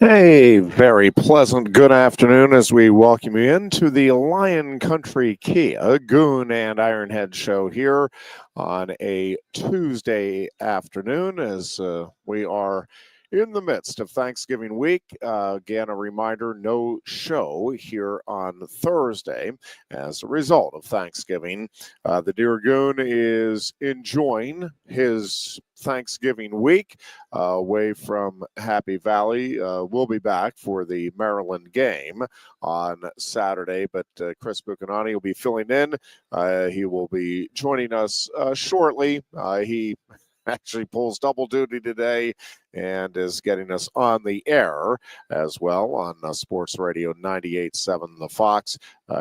Hey, very pleasant good afternoon as we welcome you into the Lion Country Kia Goon and Ironhead show here on a Tuesday afternoon as we are in the midst of Thanksgiving week. Again, a reminder, no show here on Thursday as a result of Thanksgiving. The Dear Goon is enjoying his Thanksgiving week away from Happy Valley. We'll be back for the Maryland game on Saturday, but Chris Buchanani will be filling in. He will be joining us shortly. He actually pulls double duty today and is getting us on the air as well on Sports Radio 98.7 The Fox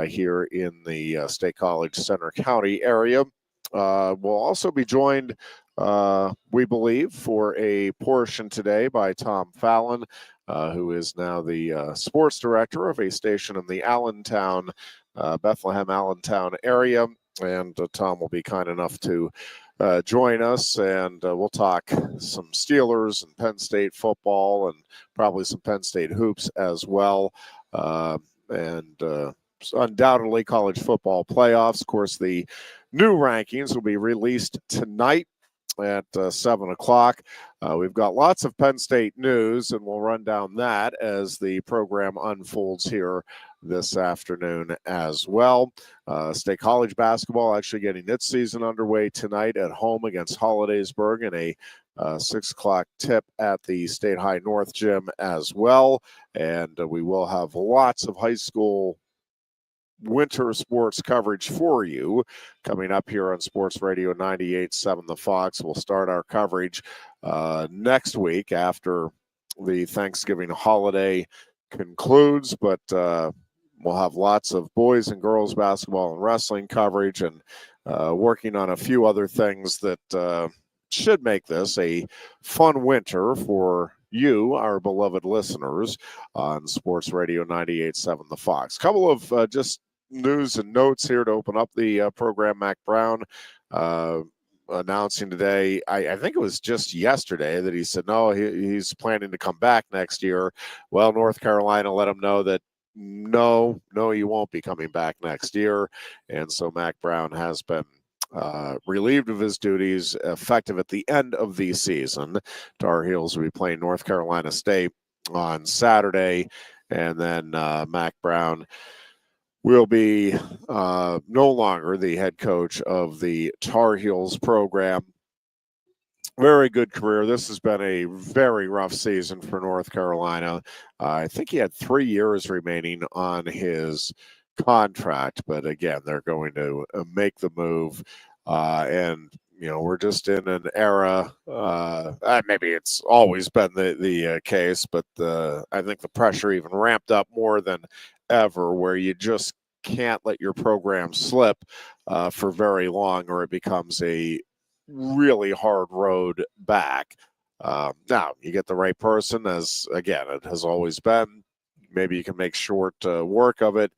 here in the State College Center County area. We'll also be joined, we believe, for a portion today by Tom Fallon, who is now the sports director of a station in the Allentown, Bethlehem, Allentown area. And Tom will be kind enough to join us, and we'll talk some Steelers and Penn State football and probably some Penn State hoops as well. Undoubtedly college football playoffs. Of course, the new rankings will be released tonight at 7 o'clock. We've got lots of Penn State news, and we'll run down that as the program unfolds here this afternoon as well. State College basketball actually getting its season underway tonight at home against Hollidaysburg in a 6 o'clock tip at the State High North Gym as well. And we will have lots of high school winter sports coverage for you coming up here on Sports Radio 98.7 The Fox. We'll start our coverage next week after the Thanksgiving holiday concludes, but we'll have lots of boys and girls basketball and wrestling coverage and working on a few other things that should make this a fun winter for you, our beloved listeners, on Sports Radio 98.7 The Fox. Couple of just news and notes here to open up the program. Mac Brown announcing today, I think it was just yesterday, that he said no, he's planning to come back next year. Well, North Carolina let him know that no, you won't be coming back next year. And so Mac Brown has been relieved of his duties effective at the end of the season. Tar Heels will be playing North Carolina State on Saturday, and then Mac Brown will be no longer the head coach of the Tar Heels program. Very good career. This has been a very rough season for North Carolina. I think he had 3 years remaining on his contract, but again, they're going to make the move. And you know, we're just in an era, maybe it's always been the case, but I think the pressure even ramped up more than ever, where you just can't let your program slip for very long, or it becomes a really hard road back. Now, you get the right person, as again, it has always been. Maybe you can make short work of it.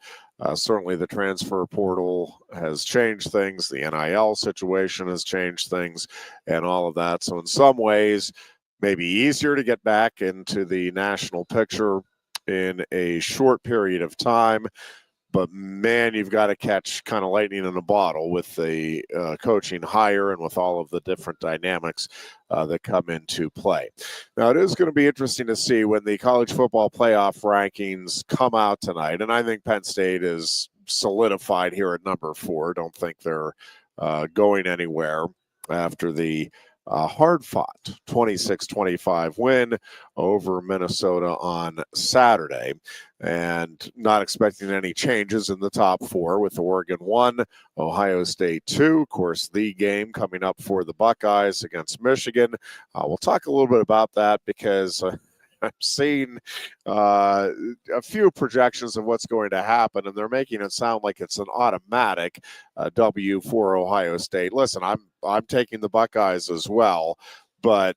Certainly the transfer portal has changed things. The NIL situation has changed things and all of that. So in some ways, maybe easier to get back into the national picture in a short period of time. But, man, you've got to catch kind of lightning in a bottle with the coaching hire and with all of the different dynamics that come into play. Now, it is going to be interesting to see when the college football playoff rankings come out tonight. And I think Penn State is solidified here at number 4. Don't think they're going anywhere after the hard-fought 26-25 win over Minnesota on Saturday, and not expecting any changes in the top 4 with Oregon 1, Ohio State 2. Of course, the game coming up for the Buckeyes against Michigan. We'll talk a little bit about that because I'm seeing a few projections of what's going to happen, and they're making it sound like it's an automatic W for Ohio State. Listen, I'm taking the Buckeyes as well, but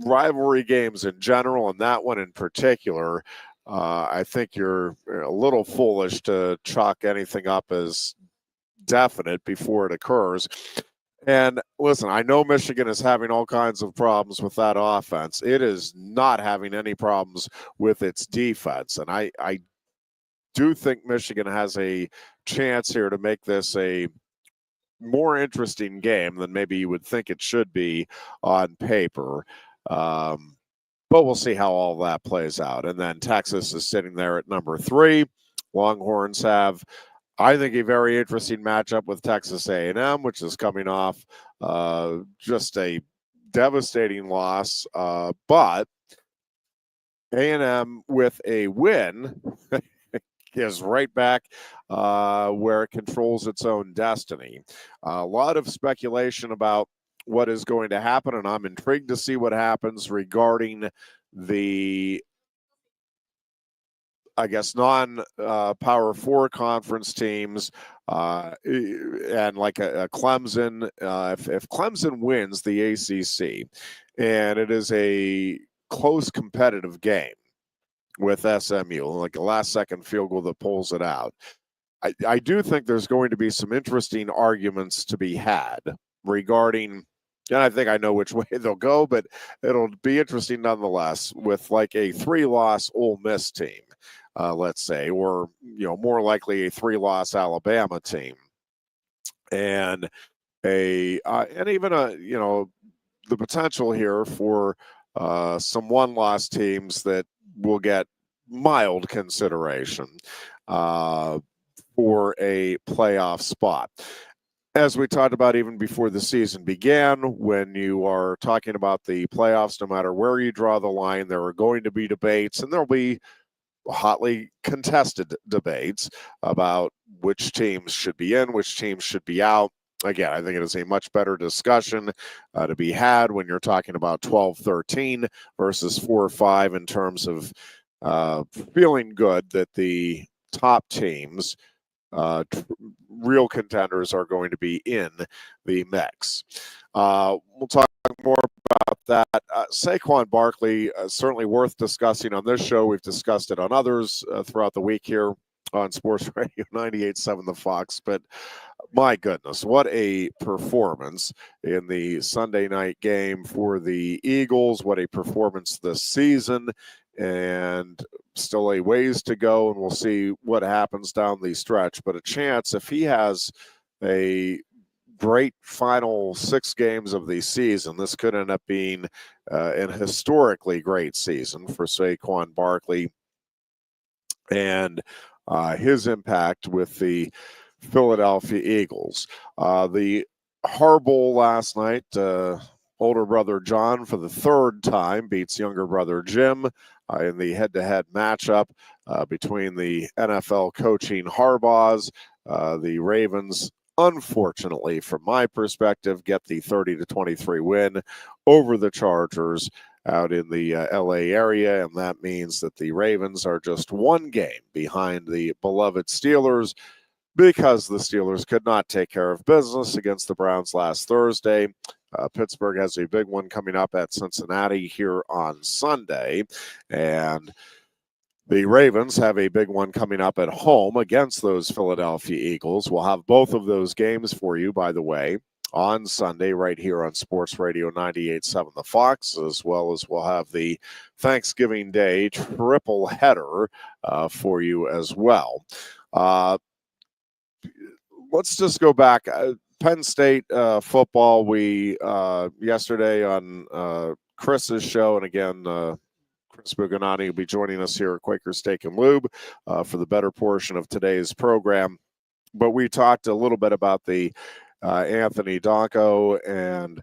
rivalry games in general, and that one in particular, I think you're a little foolish to chalk anything up as definite before it occurs. And listen, I know Michigan is having all kinds of problems with that offense. It is not having any problems with its defense. And I do think Michigan has a chance here to make this a more interesting game than maybe you would think it should be on paper. But we'll see how all that plays out. And then Texas is sitting there at number 3. Longhorns have, I think, a very interesting matchup with Texas A&M, which is coming off just a devastating loss. But A&M with a win is right back where it controls its own destiny. A lot of speculation about what is going to happen, and I'm intrigued to see what happens regarding the, I guess, non-Power 4 conference teams, and like a Clemson. If Clemson wins the ACC, and it is a close competitive game with SMU, like a last-second field goal that pulls it out, I do think there's going to be some interesting arguments to be had regarding, and I think I know which way they'll go, but it'll be interesting nonetheless with like a 3-loss Ole Miss team, let's say, or more likely a 3-loss Alabama team, and and even the potential here for some 1-loss teams that will get mild consideration for a playoff spot. As we talked about even before the season began, when you are talking about the playoffs, no matter where you draw the line, there are going to be debates, and there'll be hotly contested debates about which teams should be in, which teams should be out. Again, I think it is a much better discussion to be had when you're talking about 12-13 versus 4-5 in terms of feeling good that the top teams, real contenders, are going to be in the mix. We'll talk more about that. Saquon Barkley, certainly worth discussing on this show. We've discussed it on others throughout the week here on Sports Radio 98.7 The Fox. But my goodness, what a performance in the Sunday night game for the Eagles. What a performance this season. And still a ways to go, and we'll see what happens down the stretch. But a chance, if he has a great final 6 games of the season, this could end up being an historically great season for Saquon Barkley and his impact with the Philadelphia Eagles. The Harbaugh last night, older brother John, for the 3rd time, beats younger brother Jim in the head-to-head matchup between the NFL coaching Harbaughs. The Ravens, unfortunately, from my perspective, get the 30-23 win over the Chargers out in the LA area, and that means that the Ravens are just 1 game behind the beloved Steelers, because the Steelers could not take care of business against the Browns last Thursday. Pittsburgh has a big one coming up at Cincinnati here on Sunday, and the Ravens have a big one coming up at home against those Philadelphia Eagles. We'll have both of those games for you, by the way, on Sunday right here on Sports Radio 98.7 The Fox, as well as we'll have the Thanksgiving Day triple header for you as well. Let's just go back. Penn State football, we yesterday on Chris's show, and again, Chris Buganani will be joining us here at Quaker Steak and Lube for the better portion of today's program. But we talked a little bit about the Anthony Donko and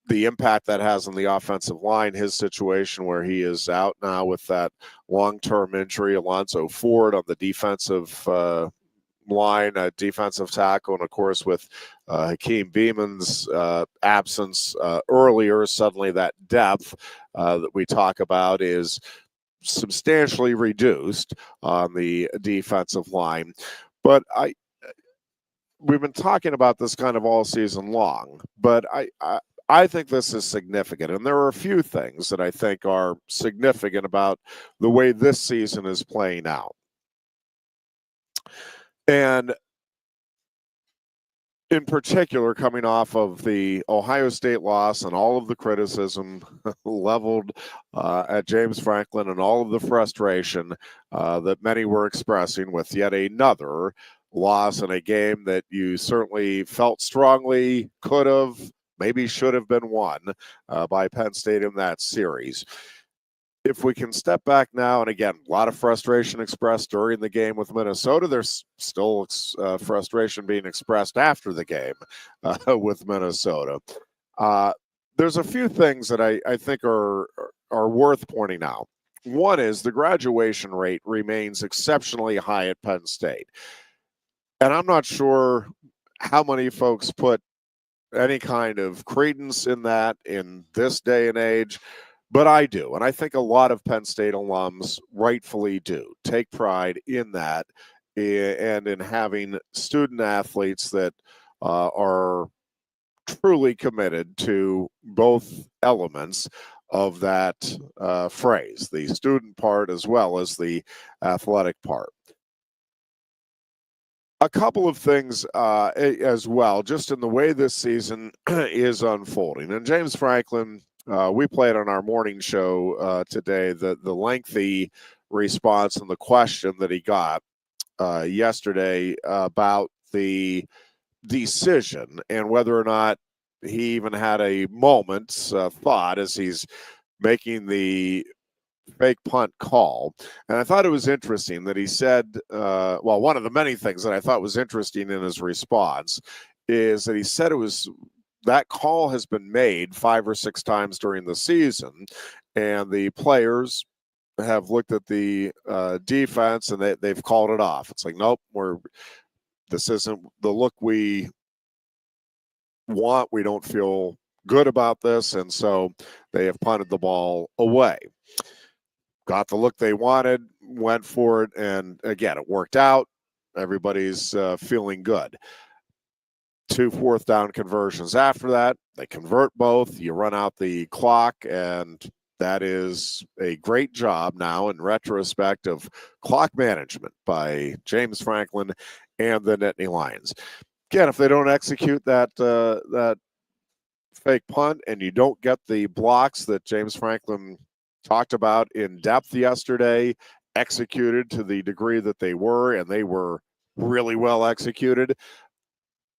the impact that has on the offensive line, his situation where he is out now with that long-term injury. Alonzo Ford on the defensive line, defensive tackle, and of course with Hakeem Beeman's absence earlier, suddenly that depth that we talk about is substantially reduced on the defensive line. But we've been talking about this kind of all season long, but I think this is significant, and there are a few things that I think are significant about the way this season is playing out. And in particular, coming off of the Ohio State loss and all of the criticism leveled at James Franklin and all of the frustration that many were expressing with yet another loss in a game that you certainly felt strongly could have, maybe should have been won by Penn State in that series. If we can step back now, and again, a lot of frustration expressed during the game with Minnesota. There's still frustration being expressed after the game with Minnesota. There's a few things that I think are worth pointing out. One is the graduation rate remains exceptionally high at Penn State. And I'm not sure how many folks put any kind of credence in that in this day and age. But I do, and I think a lot of Penn State alums rightfully do take pride in that and in having student athletes that are truly committed to both elements of that phrase, the student part as well as the athletic part. A couple of things as well, just in the way this season is unfolding. And James Franklin, we played on our morning show today the lengthy response and the question that he got yesterday about the decision and whether or not he even had a moment's thought as he's making the fake punt call. And I thought it was interesting that he said, well, one of the many things that I thought was interesting in his response is that he said it was that call has been made 5 or 6 times during the season, and the players have looked at the defense and they've called it off. It's like, nope, this isn't the look we want. We don't feel good about this, and so they have punted the ball away. Got the look they wanted, went for it, and again, it worked out. Everybody's feeling good. 2 fourth down conversions after that. They convert both. You run out the clock, and that is a great job now in retrospect of clock management by James Franklin and the Nittany Lions. Again, if they don't execute that fake punt and you don't get the blocks that James Franklin talked about in depth yesterday, executed to the degree that they were, and they were really well executed,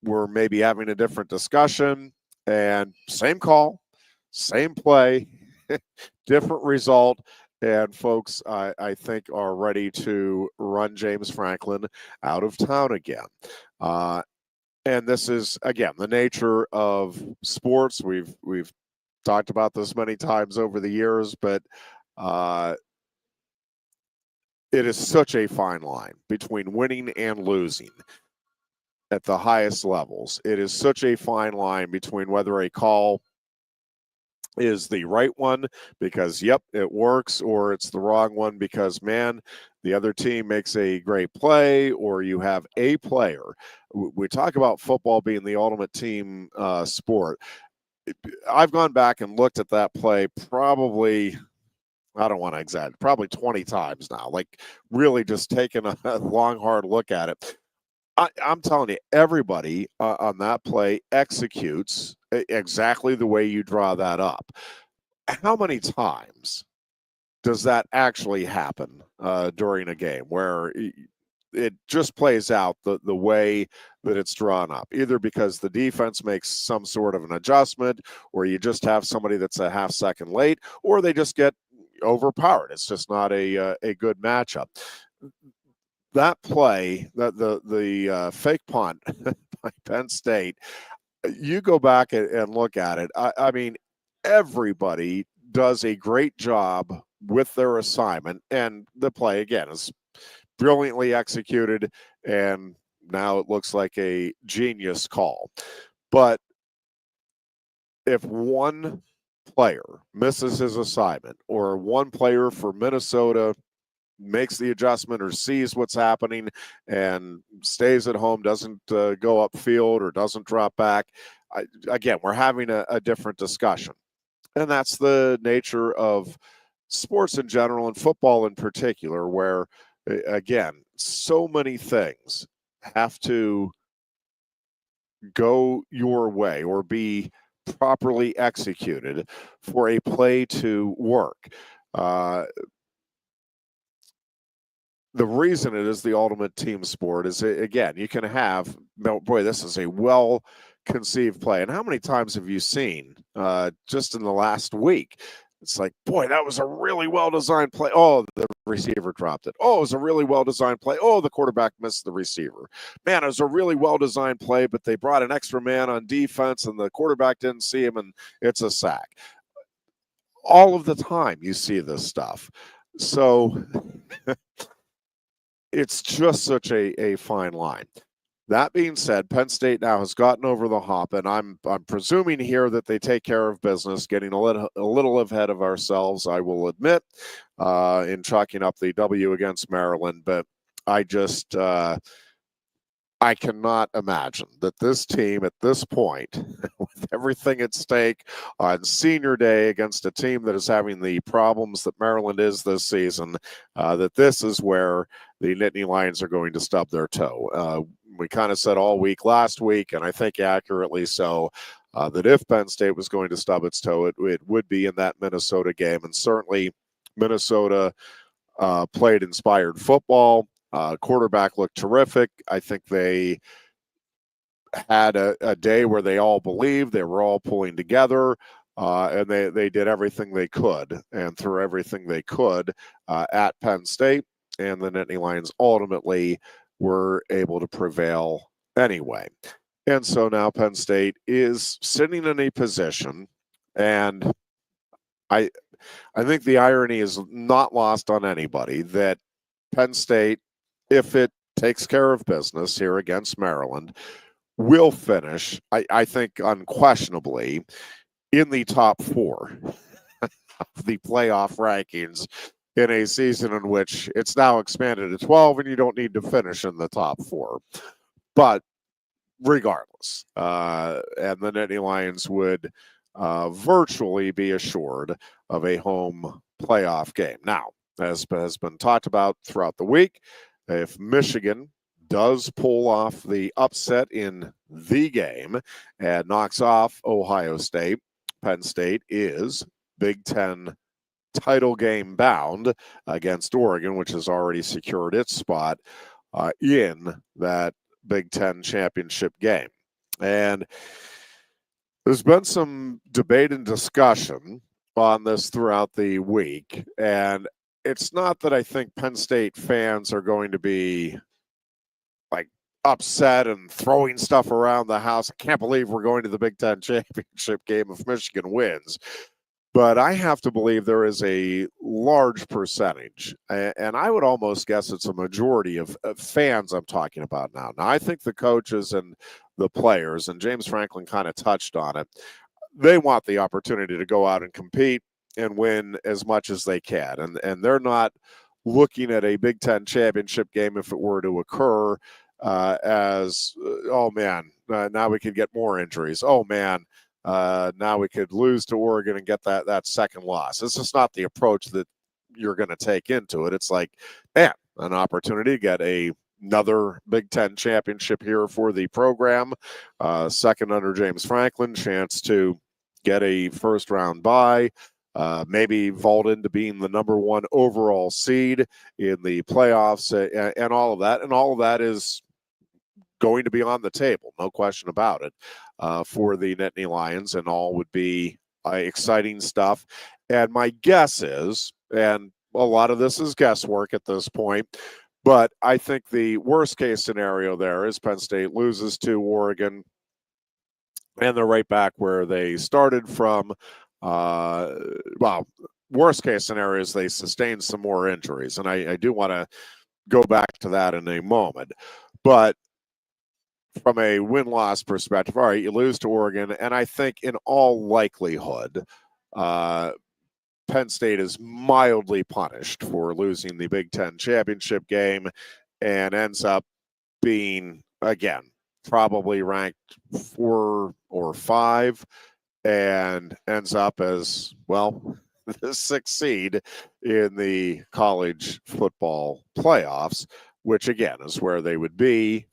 we're maybe having a different discussion. And same call, same play, different result. And folks, I think, are ready to run James Franklin out of town again. And this is, again, the nature of sports. We've talked about this many times over the years, but it is such a fine line between winning and losing at the highest levels. It is such a fine line between whether a call is the right one because, yep, it works, or it's the wrong one because, man, the other team makes a great play, or you have a player. We talk about football being the ultimate team sport. I've gone back and looked at that play probably, I don't want to exaggerate, probably 20 times now, like really just taking a long, hard look at it. I'm telling you, everybody on that play executes exactly the way you draw that up. How many times does that actually happen during a game where it just plays out the way that it's drawn up, either because the defense makes some sort of an adjustment, or you just have somebody that's a half second late, or they just get overpowered? It's just not a good matchup. That play, the fake punt by Penn State, you go back and look at it. I mean, everybody does a great job with their assignment, and the play, again, is brilliantly executed, and now it looks like a genius call. But if one player misses his assignment, or one player for Minnesota makes the adjustment or sees what's happening and stays at home, doesn't go upfield or doesn't drop back, again, we're having a different discussion. And that's the nature of sports in general and football in particular, where, again, so many things have to go your way or be properly executed for a play to work. The reason it is the ultimate team sport is, again, you can have, boy, this is a well conceived play. And how many times have you seen just in the last week? It's like, boy, that was a really well designed play. Oh, the receiver dropped it. Oh, it was a really well designed play. Oh, the quarterback missed the receiver. Man, it was a really well designed play, but they brought an extra man on defense and the quarterback didn't see him, and it's a sack. All of the time you see this stuff. So it's just such a fine line. That being said, Penn State now has gotten over the hump, and I'm presuming here that they take care of business, getting a little ahead of ourselves, I will admit, in chalking up the W against Maryland. But I just I cannot imagine that this team at this point, with everything at stake on senior day against a team that is having the problems that Maryland is this season, that this is where the Nittany Lions are going to stub their toe. We kind of said all week last week, and I think accurately so, that if Penn State was going to stub its toe, it would be in that Minnesota game. And certainly Minnesota played inspired football. Quarterback looked terrific. I think they had a day where they all believed, they were all pulling together, and they did everything they could and threw everything they could at Penn State. And the Nittany Lions ultimately were able to prevail anyway. And so now Penn State is sitting in a position, and I think the irony is not lost on anybody that Penn State, if it takes care of business here against Maryland, will finish, I think, unquestionably in the top four of the playoff rankings in a season in which it's now expanded to 12 and you don't need to finish in the top four. But regardless, and the Nittany Lions would virtually be assured of a home playoff game. Now, as has been talked about throughout the week, if Michigan does pull off the upset in the game and knocks off Ohio State, Penn State is Big Ten title game bound against Oregon, which has already secured its spot in that Big Ten championship game. And there's been some debate and discussion on this throughout the week. And it's not that I think Penn State fans are going to be like upset and throwing stuff around the house. I can't believe we're going to the Big Ten championship game if Michigan wins. But I have to believe there is a large percentage, and I would almost guess it's a majority of fans I'm talking about now. Now, I think the coaches and the players, and James Franklin kind of touched on it, they want the opportunity to go out and compete and win as much as they can. And they're not looking at a Big Ten championship game, if it were to occur, as, oh, man, now we could get more injuries. Oh, man. Now we could lose to Oregon and get that second loss. This is not the approach that you're going to take into it. It's like, man, an opportunity to get another Big Ten championship here for the program. Second under James Franklin, chance to get a first round bye. Maybe vault into being the number one overall seed in the playoffs and all of that. And all of that is going to be on the table, no question about it, for the Nittany Lions, and all would be exciting stuff. And my guess is, and a lot of this is guesswork at this point, but I think the worst case scenario there is Penn State loses to Oregon and they're right back where they started from. Well, worst case scenario is they sustain some more injuries, and I do want to go back to that in a moment. But from a win-loss perspective, all right, you lose to Oregon, and I think in all likelihood, Penn State is mildly punished for losing the Big Ten championship game and ends up being, again, probably ranked 4 or 5 and ends up as, well, the 6th seed in the college football playoffs, which, again, is where they would be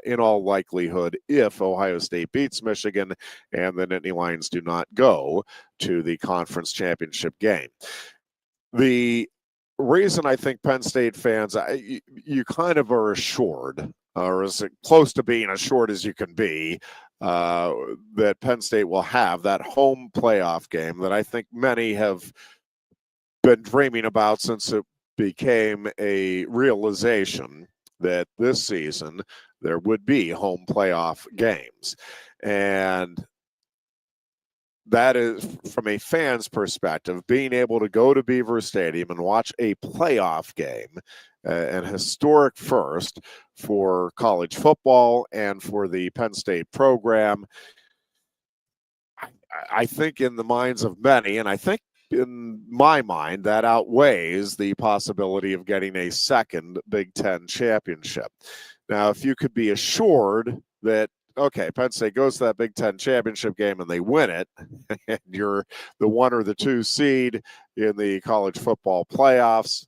in all likelihood, if Ohio State beats Michigan and the Nittany Lions do not go to the conference championship game. The reason I think Penn State fans, you kind of are assured, or as close to being assured as you can be, that Penn State will have that home playoff game that I think many have been dreaming about since it became a realization that this season there would be home playoff games. And that is, from a fan's perspective, being able to go to Beaver Stadium and watch a playoff game, an historic first for college football and for the Penn State program. I think in the minds of many, and I think in my mind, that outweighs the possibility of getting a second Big Ten championship. Now, if you could be assured that, okay, Penn State goes to that Big Ten championship game and they win it, and you're the 1 or the 2 seed in the college football playoffs,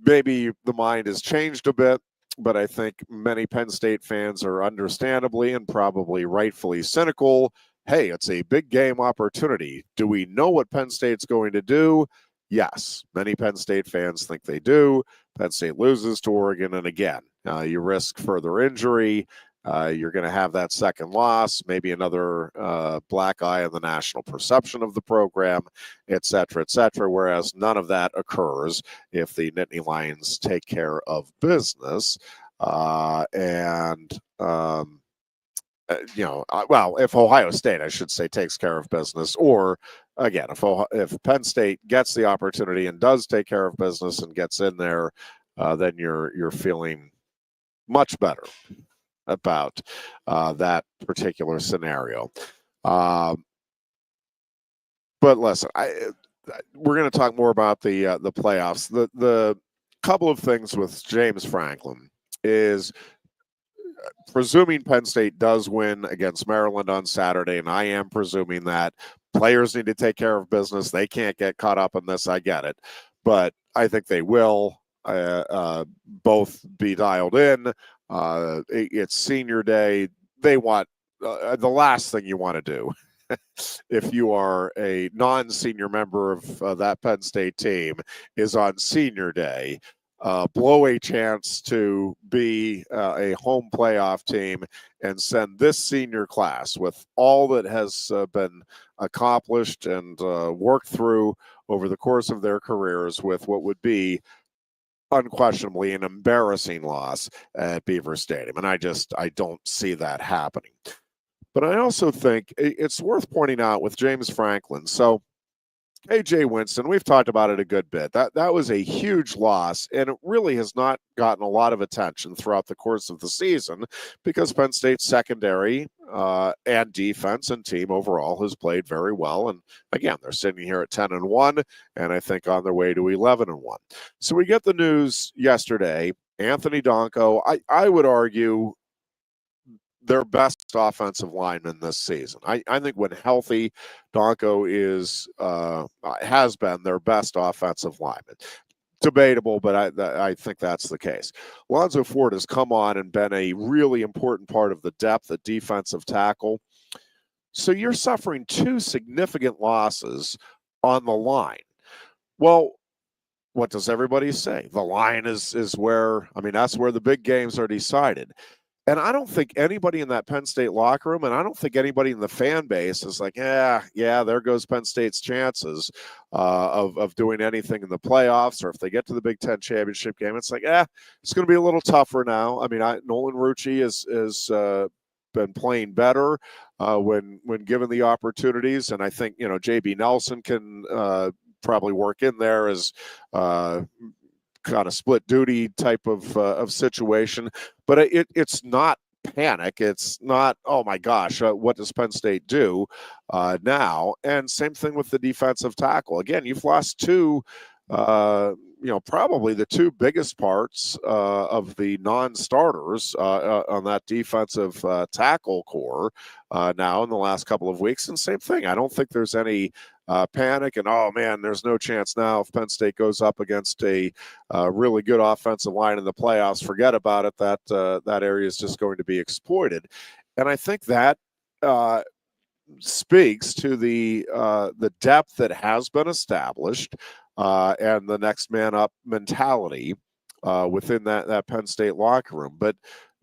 maybe the mind has changed a bit, but I think many Penn State fans are understandably and probably rightfully cynical. Hey, it's a big game opportunity. Do we know what Penn State's going to do? Yes, many Penn State fans think they do. Penn State loses to Oregon, and again, you risk further injury. You're going to have that second loss, maybe another black eye in the national perception of the program, et cetera, whereas none of that occurs if the Nittany Lions take care of business. If Ohio State, I should say, takes care of business, or again, if Penn State gets the opportunity and does take care of business and gets in there, then you're feeling much better about that particular scenario. But listen, we're going to talk more about the playoffs. The couple of things with James Franklin is, presuming Penn State does win against Maryland on Saturday, and I am presuming that players need to take care of business. They can't get caught up in this. I get it. But I think they will both be dialed in. It's senior day. They want the last thing you want to do if you are a non-senior member of that Penn State team is on senior day blow a chance to be a home playoff team and send this senior class with all that has been accomplished and worked through over the course of their careers with what would be unquestionably an embarrassing loss at Beaver Stadium. And I don't see that happening. But I also think it's worth pointing out with James Franklin. So AJ Winston, we've talked about it a good bit. That was a huge loss, and it really has not gotten a lot of attention throughout the course of the season because Penn State's secondary and defense and team overall has played very well. And again, they're sitting here at 10-1, and I think on their way to 11-1. So we get the news yesterday. Anthony Donko, I would argue, their best offensive lineman this season. I think when healthy, Donko has been their best offensive lineman. Debatable, but I think that's the case. Lonzo Ford has come on and been a really important part of the depth at defensive tackle. So you're suffering 2 significant losses on the line. Well, what does everybody say? The line is where, that's where the big games are decided. And I don't think anybody in that Penn State locker room, and I don't think anybody in the fan base is like, yeah, there goes Penn State's chances of doing anything in the playoffs, or if they get to the Big Ten championship game, it's like, it's going to be a little tougher now. Nolan Rucci has been playing better when given the opportunities, and I think JB Nelson can probably work in there as kind of split duty type of situation, but it's not panic. It's not, oh my gosh, what does Penn State do now? And same thing with the defensive tackle. Again, you've lost 2, probably the 2 biggest parts of the non-starters on that defensive tackle core now in the last couple of weeks. And same thing, I don't think there's any panic and, oh, man, there's no chance now if Penn State goes up against a really good offensive line in the playoffs. Forget about it. That area is just going to be exploited. And I think that speaks to the depth that has been established and the next man up mentality within that Penn State locker room. But,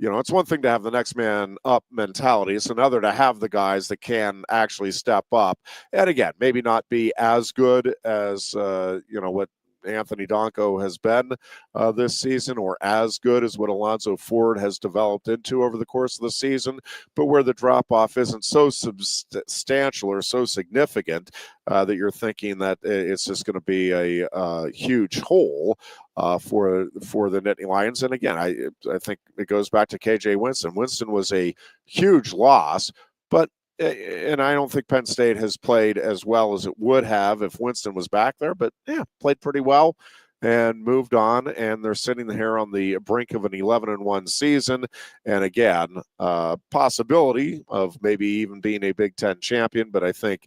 it's one thing to have the next man up mentality. It's another to have the guys that can actually step up. And again, maybe not be as good as, what Anthony Donko has been this season, or as good as what Alonzo Ford has developed into over the course of the season, but where the drop-off isn't so substantial or so significant that you're thinking that it's just going to be a huge hole for the Nittany Lions. And again, I think it goes back to KJ Winston. Winston was a huge loss, but and I don't think Penn State has played as well as it would have if Winston was back there, but played pretty well and moved on. And they're sitting here on the brink of an 11-1 season. And again, possibility of maybe even being a Big Ten champion, but I think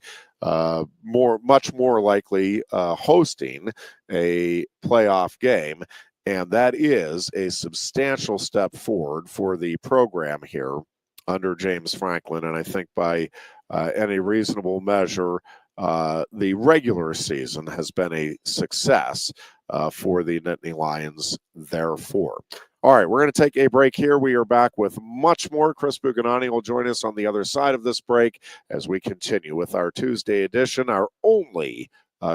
much more likely hosting a playoff game. And that is a substantial step forward for the program here under James Franklin. And I think by any reasonable measure, the regular season has been a success for the Nittany Lions, therefore. All right, we're going to take a break here. We are back with much more. Chris Buganani will join us on the other side of this break as we continue with our Tuesday edition, our only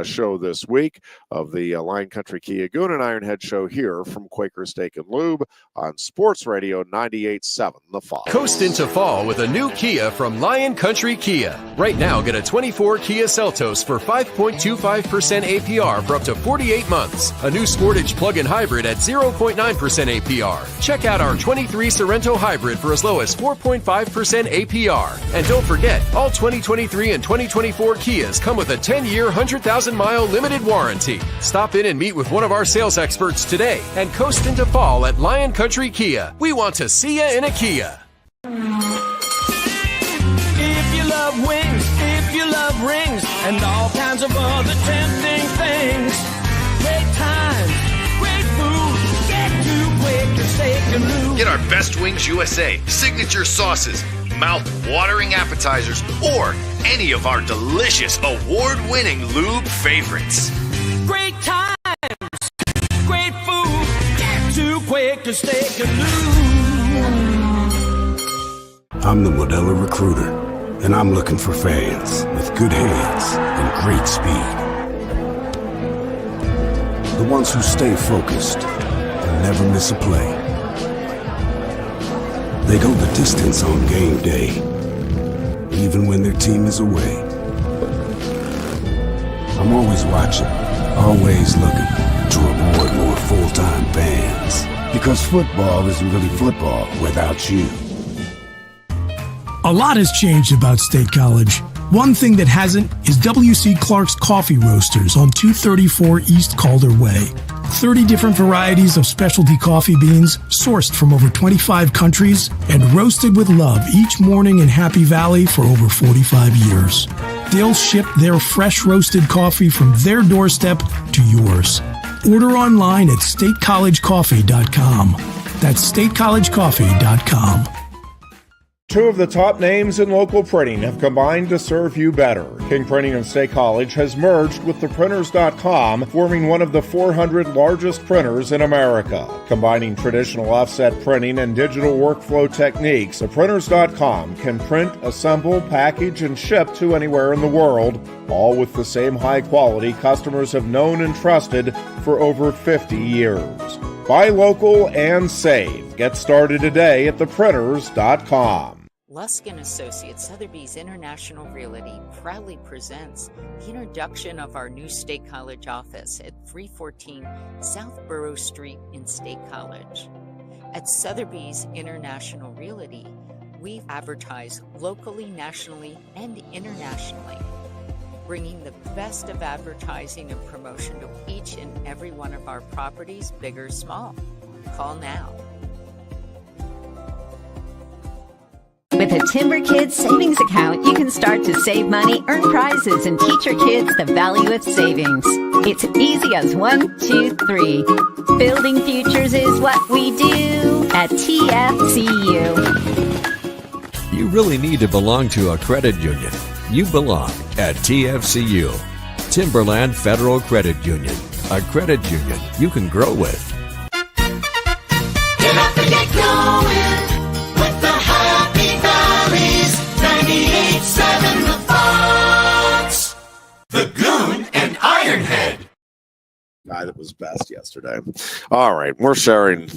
show this week of the Lion Country Kia Goon and Ironhead show here from Quaker Steak and Lube on Sports Radio 98.7 The Fall. Coast into fall with a new Kia from Lion Country Kia. Right now, get a 24 Kia Seltos for 5.25% APR for up to 48 months. A new Sportage plug-in hybrid at 0.9% APR. Check out our 23 Sorento hybrid for as low as 4.5% APR. And don't forget, all 2023 and 2024 Kias come with a 10-year, 100,000-mile limited warranty. Stop in and meet with one of our sales experts today and coast into fall at Lion Country Kia. We want to see you in a Kia. If you love wings, if you love rings, and all kinds of other tempting things, great times, great food, get to Quaker Steak and Lube. Get our Best Wings USA, signature sauces, mouth-watering appetizers, or any of our delicious award-winning lube favorites. Great times, great food, get to Quaker Steak and Lube. I'm the Modelo Recruiter, and I'm looking for fans with good hands and great speed. The ones who stay focused and never miss a play. They go the distance on game day, even when their team is away. I'm always watching, always looking to reward more full-time fans. Because football isn't really football without you. A lot has changed about State College. One thing that hasn't is W.C. Clark's Coffee Roasters on 234 East Calder Way. 30 different varieties of specialty coffee beans sourced from over 25 countries and roasted with love each morning in Happy Valley for over 45 years. They'll ship their fresh roasted coffee from their doorstep to yours. Order online at statecollegecoffee.com. That's statecollegecoffee.com. Two of the top names in local printing have combined to serve you better. King Printing and State College has merged with theprinters.com, forming one of the 400 largest printers in America. Combining traditional offset printing and digital workflow techniques, theprinters.com can print, assemble, package, and ship to anywhere in the world, all with the same high quality customers have known and trusted for over 50 years. Buy local and save. Get started today at theprinters.com. Lusk & Associates, Sotheby's International Realty proudly presents the introduction of our new State College office at 314 South Borough Street in State College. At Sotheby's International Realty, we advertise locally, nationally, and internationally, bringing the best of advertising and promotion to each and every one of our properties, big or small. Call now. With With a Timber Kids savings account, you can start to save money, earn prizes, and teach your kids the value of savings. It's easy as 1, 2, 3. Building futures is what we do at TFCU. You really need to belong to a credit union. You belong at TFCU, Timberland Federal Credit Union, a credit union you can grow with. Get up and get going with the Happy Valleys 98.7 The Fox. The Goon and Ironhead. Guy that was best yesterday. All right, we're sharing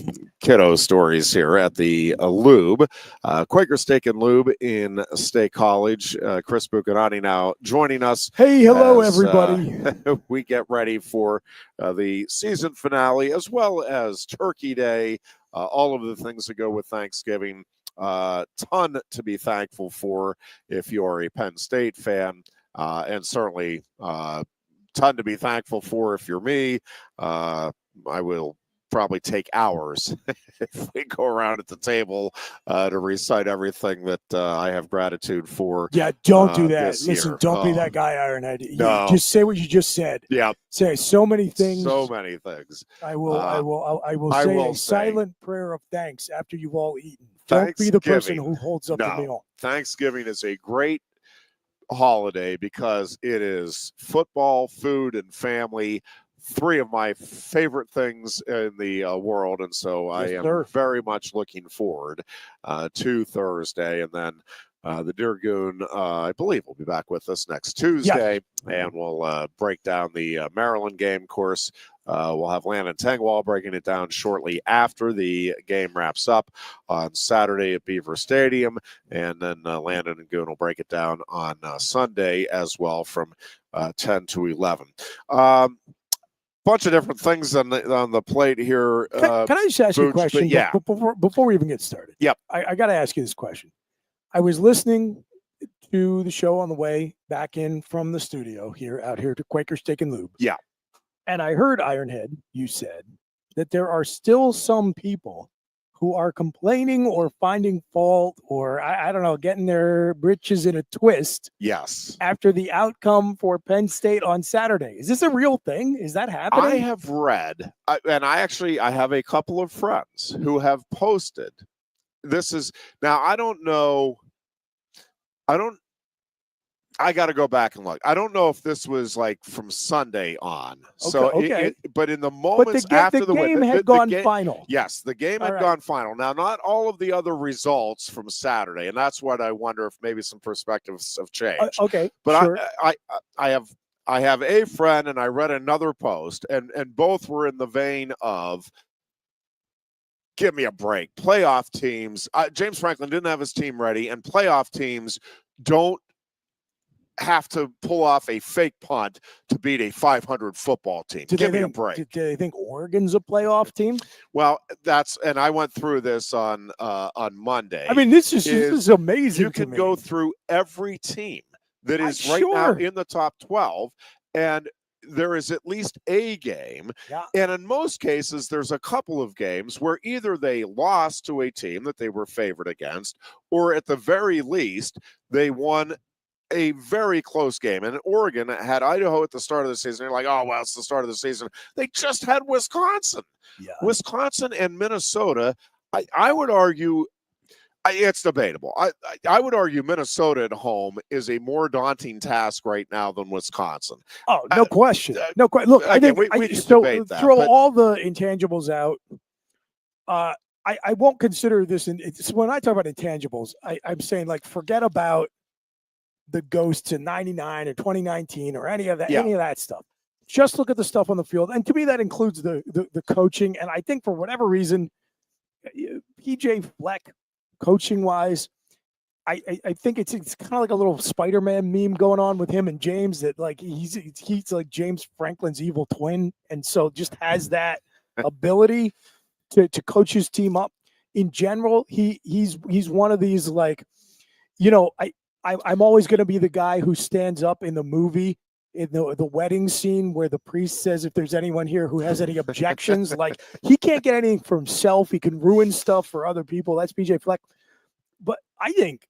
kiddo stories here at the Lube, Quaker Steak and Lube in State College. Chris Buccanati now joining us. Hey, hello, everybody. We get ready for the season finale as well as Turkey Day, all of the things that go with Thanksgiving. Ton to be thankful for if you're a Penn State fan, and certainly ton to be thankful for if you're me. I will probably take hours if we go around at the table to recite everything that I have gratitude for. Yeah, don't do that. Listen, year. don't be that guy, Ironhead. No. Just say what you just said. Yeah. Say so many things. So many things. I will say a silent prayer of thanks after you've all eaten. Don't be the person who holds up the meal. Thanksgiving is a great holiday because it is football, food, and family, three of my favorite things in the world, and so I am very much looking forward to Thursday. And then the Dear Goon, I believe, will be back with us next Tuesday, and we'll break down the Maryland game. Of course, we'll have Landon Tengwall breaking it down shortly after the game wraps up on Saturday at Beaver Stadium, and then Landon and Goon will break it down on Sunday as well from 10 to 11. Bunch of different things on the plate here. Can I just ask you a question? Yeah. Before we even get started. Yep. I got to ask you this question. I was listening to the show on the way back in from the studio out here to Quaker Steak and Lube. Yeah. And I heard, Ironhead, you said that there are still some people who are complaining or finding fault or, I don't know, getting their britches in a twist. Yes. After the outcome for Penn State on Saturday. Is this a real thing? Is that happening? I have read, and I have a couple of friends who have posted. This is, now I don't know. I got to go back and look. I don't know if this was like from Sunday on. Okay. But in the moments after the game had gone final. Yes, the game had gone final. Now, not all of the other results from Saturday, and that's what I wonder if maybe some perspectives have changed. Okay, but sure. I have a friend, and I read another post, and both were in the vein of, give me a break. Playoff teams, James Franklin didn't have his team ready, and playoff teams don't have to pull off a fake punt to beat a 500 football team. Give me a break. Do they think Oregon's a playoff team? Well, and I went through this on Monday. I mean, this is amazing. You can go through every team that is right now in the top 12, and there is at least a game. Yeah. And in most cases, there's a couple of games where either they lost to a team that they were favored against, or at the very least, they won a very close game. And Oregon had Idaho at the start of the season. You're like, oh, well, it's the start of the season. They just had Wisconsin. Yeah. Wisconsin and Minnesota, I would argue, it's debatable. I would argue Minnesota at home is a more daunting task right now than Wisconsin. Oh, no question. No question. Look, again, I think we can debate that, throw all the intangibles out. I won't consider this. When I talk about intangibles, I'm saying, like, forget about the ghost to 99 or 2019 or any of that stuff. Just look at the stuff on the field. And to me, that includes the coaching. And I think for whatever reason, PJ Fleck, coaching wise, I think it's kind of like a little Spider-Man meme going on with him and James, that like he's like James Franklin's evil twin. And so just has that ability to coach his team up. In general, he's one of these, like, I'm always going to be the guy who stands up in the movie, in the wedding scene where the priest says, if there's anyone here who has any objections, like, he can't get anything for himself. He can ruin stuff for other people. That's PJ Fleck. But I think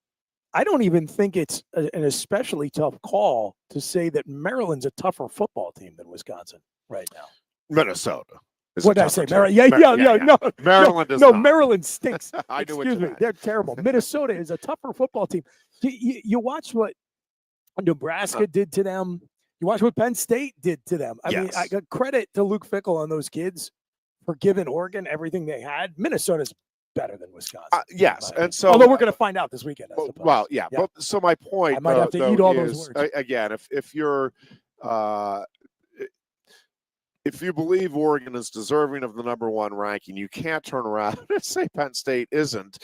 I don't even think it's an especially tough call to say that Maryland's a tougher football team than Wisconsin right now. Minnesota. What did I say? Maryland? No, Maryland is no. not. Maryland stinks. I knew what Excuse you me. meant. They're terrible. Minnesota is a tougher football team. You watch what Nebraska did to them. You watch what Penn State did to them. I mean, I got credit to Luke Fickell and those kids for giving Oregon everything they had. Minnesota's better than Wisconsin. Yes, and so although we're going to find out this weekend. I suppose. Well, yeah. But so my point, I might have to eat all those words again. If you're if you believe Oregon is deserving of the number 1 ranking, you can't turn around and say Penn State isn't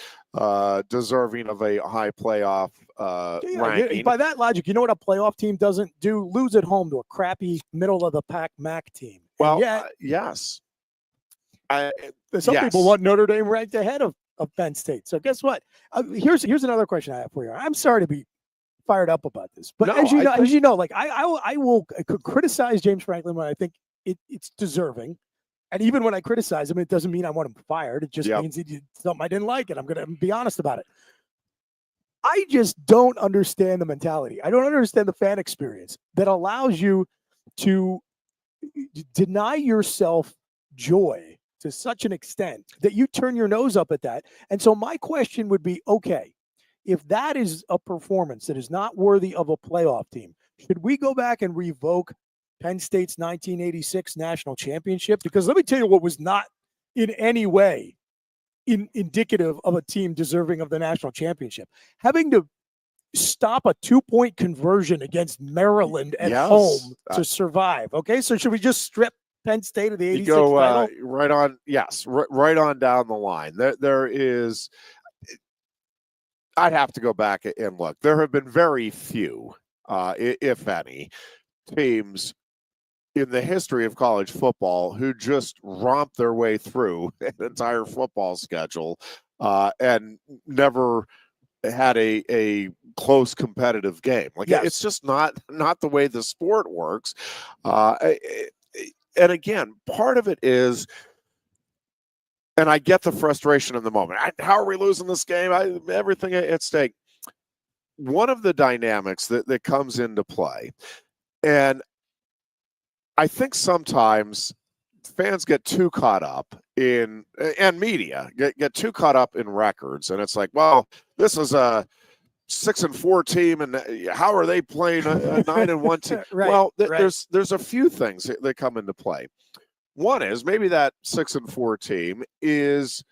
deserving of a high playoff ranking. By that logic, you know what a playoff team doesn't do? Lose at home to a crappy middle-of-the-pack MAC team. Well, yet, yes. Some people want Notre Dame ranked ahead of Penn State. So guess what? Here's another question I have for you. I'm sorry to be fired up about this, but as you know, like I could criticize James Franklin when I think it's deserving. And even when I criticize him, it doesn't mean I want him fired. It just means he did something I didn't like, and I'm going to be honest about it. I just don't understand the mentality. I don't understand the fan experience that allows you to deny yourself joy to such an extent that you turn your nose up at that. And so my question would be, okay, if that is a performance that is not worthy of a playoff team, should we go back and revoke Penn State's 1986 national championship? Because let me tell you what was not in any way indicative of a team deserving of the national championship. Having to stop a 2-point conversion against Maryland at home to survive. Okay, so should we just strip Penn State of the 86 title? Right on, right on down the line. There is, I'd have to go back and look. There have been very few, if any, teams in the history of college football who just romp their way through an entire football schedule and never had a close competitive game. Like it's just not the way the sport works. And again, part of it is, and I get the frustration in the moment. How are we losing this game? Everything at stake. One of the dynamics that comes into play, and I think sometimes fans get too caught up in, and media get too caught up in records, and it's like, well, this is a 6-4 team, and how are they playing a 9-1 team? Well, there's a few things that come into play. One is maybe that 6-4 team is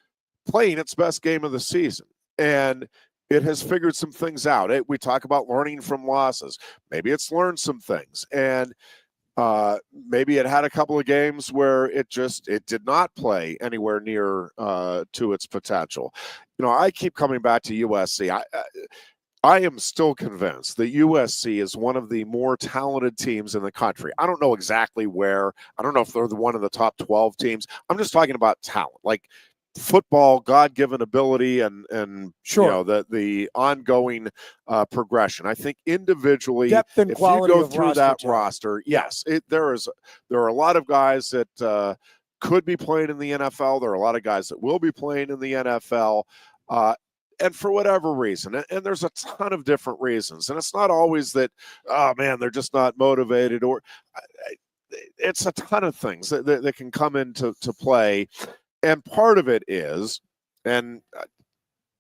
playing its best game of the season, and it has figured some things out. We talk about learning from losses. Maybe it's learned some things, and maybe it had a couple of games where it did not play anywhere near to its potential. I keep coming back to USC. I am still convinced that USC is one of the more talented teams in the country. I don't know exactly where. I don't know if they're one of the top 12 teams. I'm just talking about talent, like football, God-given ability, and the ongoing progression. I think individually, depth and quality, if you go through that roster, there are a lot of guys that could be playing in the NFL. There are a lot of guys that will be playing in the NFL. And for whatever reason, and there's a ton of different reasons, and it's not always that, oh man, they're just not motivated, or it's a ton of things that can come into play. And part of it is, and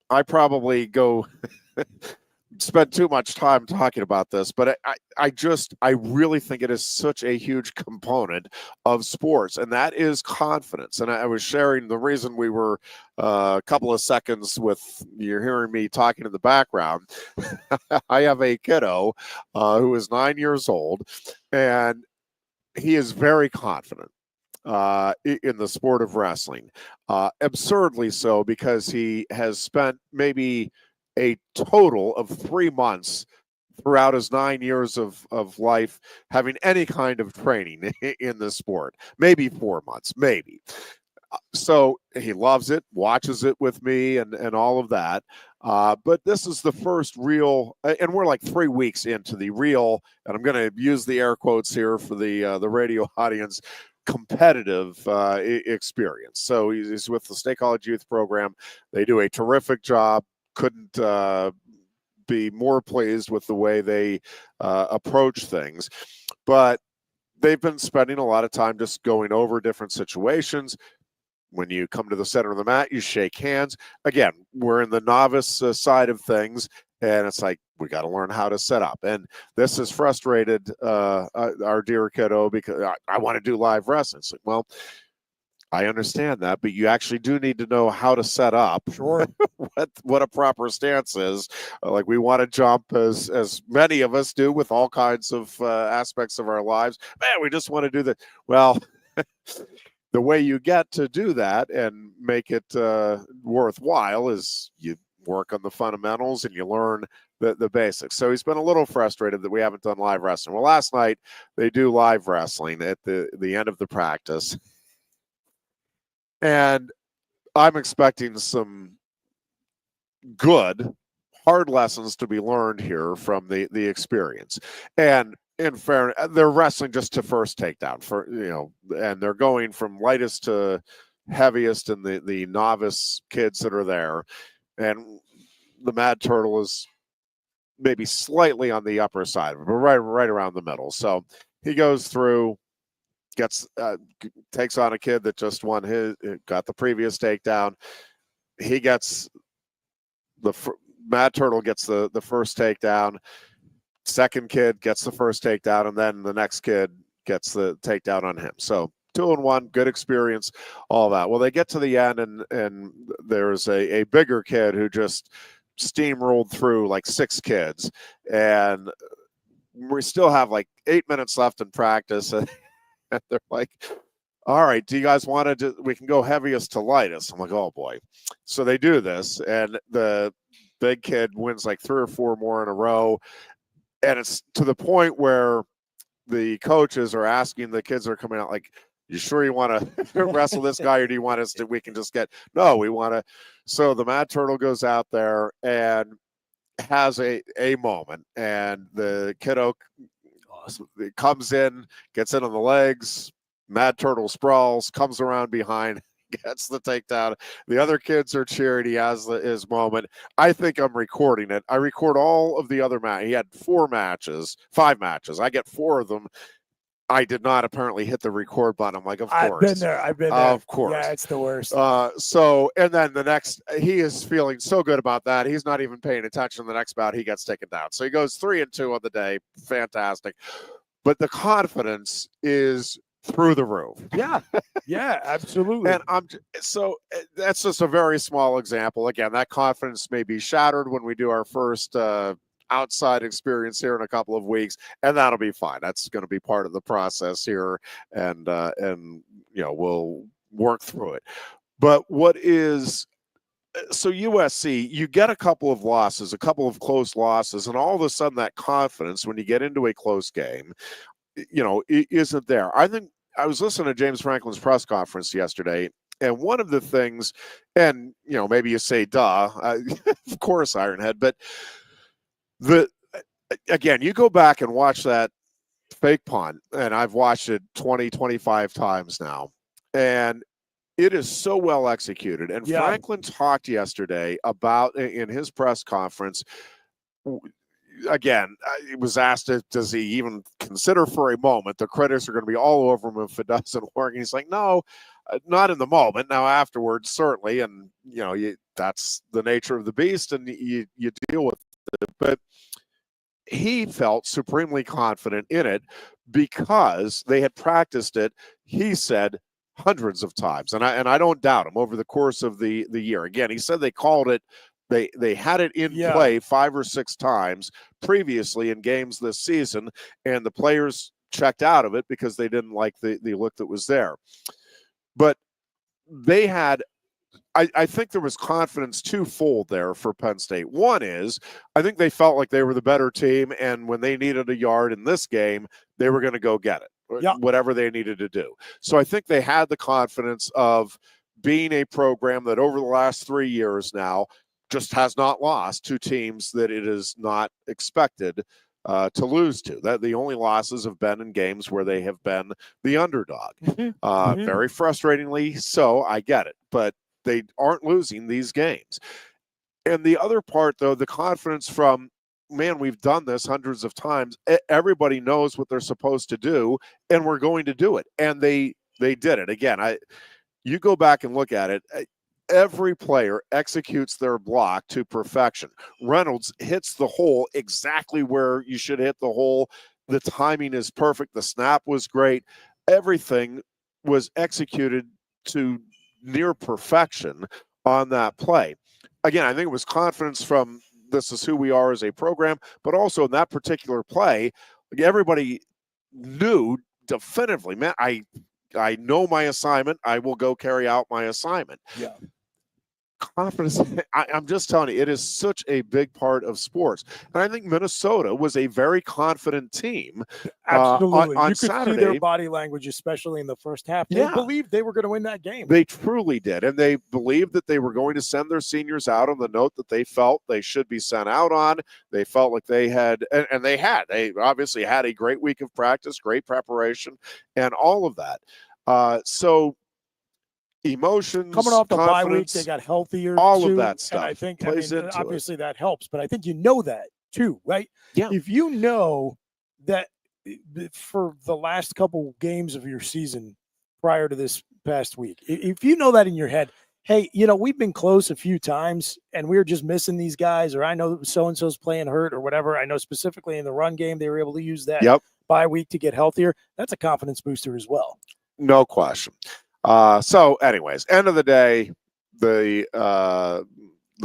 I probably spend too much time talking about this, but I really think it is such a huge component of sports, and that is confidence. And I was sharing the reason we were a couple of seconds with, you're hearing me talking in the background. I have a kiddo who is 9 years old, and he is very confident in the sport of wrestling, absurdly so, because he has spent maybe a total of 3 months throughout his 9 years of life having any kind of training in the sport. Maybe 4 months, maybe. So he loves it, watches it with me, and all of that. But this is the first real, and we're like 3 weeks into the real, and I'm going to use the air quotes here for the radio audience, competitive experience. So he's with the State College Youth Program. They do a terrific job. Couldn't be more pleased with the way they approach things. But they've been spending a lot of time just going over different situations. When you come to the center of the mat, you shake hands. Again, we're in the novice side of things, and it's like, we got to learn how to set up. And this has frustrated our dear kiddo because I want to do live wrestling. It's like, well, I understand that, but you actually do need to know how to set up. Sure. what a proper stance is. Like, we want to jump as many of us do with all kinds of aspects of our lives. Man, we just want to do that. Well, the way you get to do that and make it worthwhile is you work on the fundamentals and you learn the basics. So he's been a little frustrated that we haven't done live wrestling. Well, last night they do live wrestling at the end of the practice. And I'm expecting some good, hard lessons to be learned here from the experience. And in fairness, they're wrestling just to first takedown and they're going from lightest to heaviest in the novice kids that are there. And the Mad Turtle is maybe slightly on the upper side of it, but right around the middle. So he goes through, takes on a kid that just got the previous takedown. He gets Mad Turtle gets the first takedown. Second kid gets the first takedown, and then the next kid gets the takedown on him. So 2-1, good experience, all that. Well, they get to the end, and there's a bigger kid who just steamrolled through like 6 kids, and we still have like 8 minutes left in practice. And they're like, all right, do you guys want to we can go heaviest to lightest. I'm like, oh boy. So they do this, and the big kid wins like 3 or 4 more in a row. And it's to the point where the coaches are asking the kids that are coming out, like, you sure you want to wrestle this guy, or do you want us to, we can just no, we want to. So the Mad Turtle goes out there and has a moment, and the kiddo comes in, gets in on the legs, Mad Turtle sprawls, comes around behind, gets the takedown. The other kids are cheering. He has his moment. I think I'm recording it. I record all of the other matches. He had 5 matches. I get 4 of them. I did not apparently hit the record button. I'm like, of course. I've been there. Of course. Yeah, it's the worst. And then the next, he is feeling so good about that. He's not even paying attention. The next bout, he gets taken down. So he goes 3-2 on the day. Fantastic. But the confidence is through the roof. Yeah, absolutely. And that's just a very small example. Again, that confidence may be shattered when we do our first outside experience here in a couple of weeks, and that'll be fine. That's going to be part of the process here, and we'll work through it. But so USC, you get a couple of losses, a couple of close losses, and all of a sudden that confidence when you get into a close game, it isn't there. I think I was listening to James Franklin's press conference yesterday, and one of the things, and maybe you say, duh, of course, Ironhead, but again, you go back and watch that fake punt, and I've watched it 20, 25 times now, and it is so well executed. And yeah. Franklin talked yesterday about, in his press conference, again, he was asked, does he even consider for a moment the critics are going to be all over him if it doesn't work? And he's like, no, not in the moment. Now, afterwards, certainly. And, that's the nature of the beast, and you deal with it. But he felt supremely confident in it because they had practiced it, he said, hundreds of times. And I don't doubt him over the course of the year. Again, he said they called it, they had it in play 5 or 6 times previously in games this season, and the players checked out of it because they didn't like the look that was there. But they had, I think there was confidence twofold there for Penn State. One is, I think they felt like they were the better team, and when they needed a yard in this game, they were going to go get it, whatever they needed to do. So I think they had the confidence of being a program that over the last 3 years now just has not lost to teams that it is not expected to lose to. That the only losses have been in games where they have been the underdog. Very frustratingly so, I get it, but they aren't losing these games. And the other part, though, the confidence from man, we've done this hundreds of times. Everybody knows what they're supposed to do, and we're going to do it. And they did it. Again, you go back and look at it. Every player executes their block to perfection. Reynolds hits the hole exactly where you should hit the hole. The timing is perfect. The snap was great. Everything was executed to near perfection on that play. Again, I think it was confidence from this is who we are as a program, but also in that particular play, everybody knew definitively, man, I know my assignment. I will go carry out my assignment. Yeah. Confidence. I'm just telling you, it is such a big part of sports. And I think Minnesota was a very confident team. Absolutely. On you could Saturday, see their body language, especially in the first half. They believed they were going to win that game. They truly did. And they believed that they were going to send their seniors out on the note that they felt they should be sent out on. They felt like they had, and they obviously had a great week of practice, great preparation, and all of that. So emotions, coming off the bye week, confidence, they got healthier. all of that stuff. And I think plays into obviously that helps, but I think you know that too, right? Yeah. If you know that for the last couple games of your season prior to this past week, if you know that in your head, hey, we've been close a few times and we were just missing these guys, or I know so-and-so's playing hurt or whatever. I know specifically in the run game, they were able to use that bye week to get healthier. That's a confidence booster as well. No question. So anyways, end of the day, the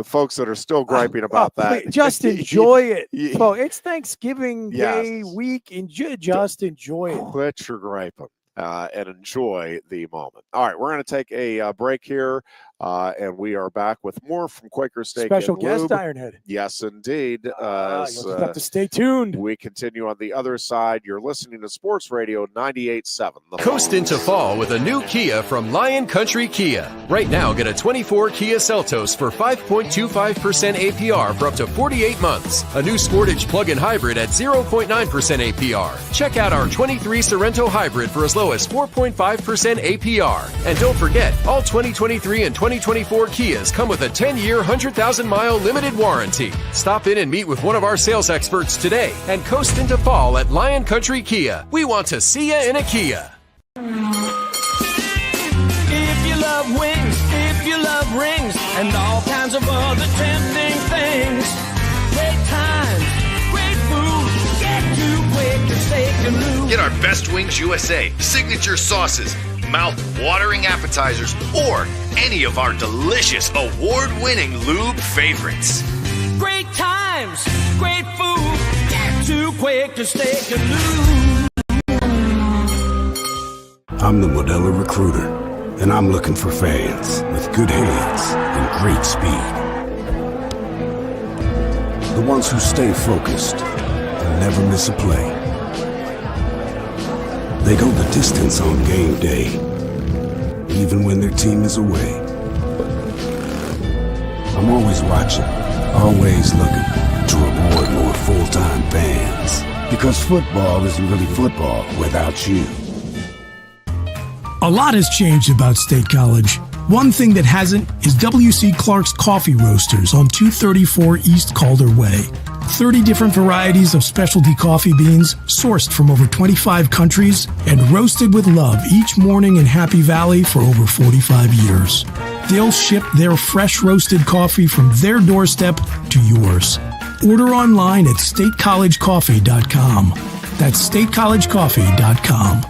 folks that are still griping about that, just enjoy it. So it's Thanksgiving Day week, and just enjoy it. Quit your griping and enjoy the moment. All right, we're going to take a break here, and we are back with more from Quaker Steak Special Lube. guest Ironhead. Yes, indeed. You'll have to stay tuned. We continue on the other side. You're listening to Sports Radio 98.7. Coast into fall with a new Kia from Lion Country Kia. Right now, get a 24 Kia Seltos for 5.25% APR for up to 48 months. A new Sportage plug-in hybrid at 0.9% APR. Check out our 23 Sorrento hybrid for as low as 4.5% APR. And don't forget, all 2023 and 2024 Kias come with a 10-year, 100,000-mile limited warranty. Stop in and meet with one of our sales experts today and coast into fall at Lion Country Kia. We want to see you in a Kia. If you love wings, if you love rings, and all kinds of other tempting things, great times, great food, get to Quaker Steak Lube. Get our Best Wings USA, signature sauces, mouth-watering appetizers, or any of our delicious award-winning lube favorites. Great times, great food, get to Quaker Steak Lube. I'm the Modelo Recruiter, and I'm looking for fans with good hands and great speed. The ones who stay focused and never miss a play. They go the distance on game day, even when their team is away. I'm always watching, always looking to reward more full-time fans. Because football isn't really football without you. A lot has changed about State College. One thing that hasn't is W.C. Clark's Coffee Roasters on 234 East Calder Way. 30 different varieties of specialty coffee beans sourced from over 25 countries and roasted with love each morning in Happy Valley for over 45 years. They'll ship their fresh roasted coffee from their doorstep to yours. Order online at statecollegecoffee.com. That's statecollegecoffee.com.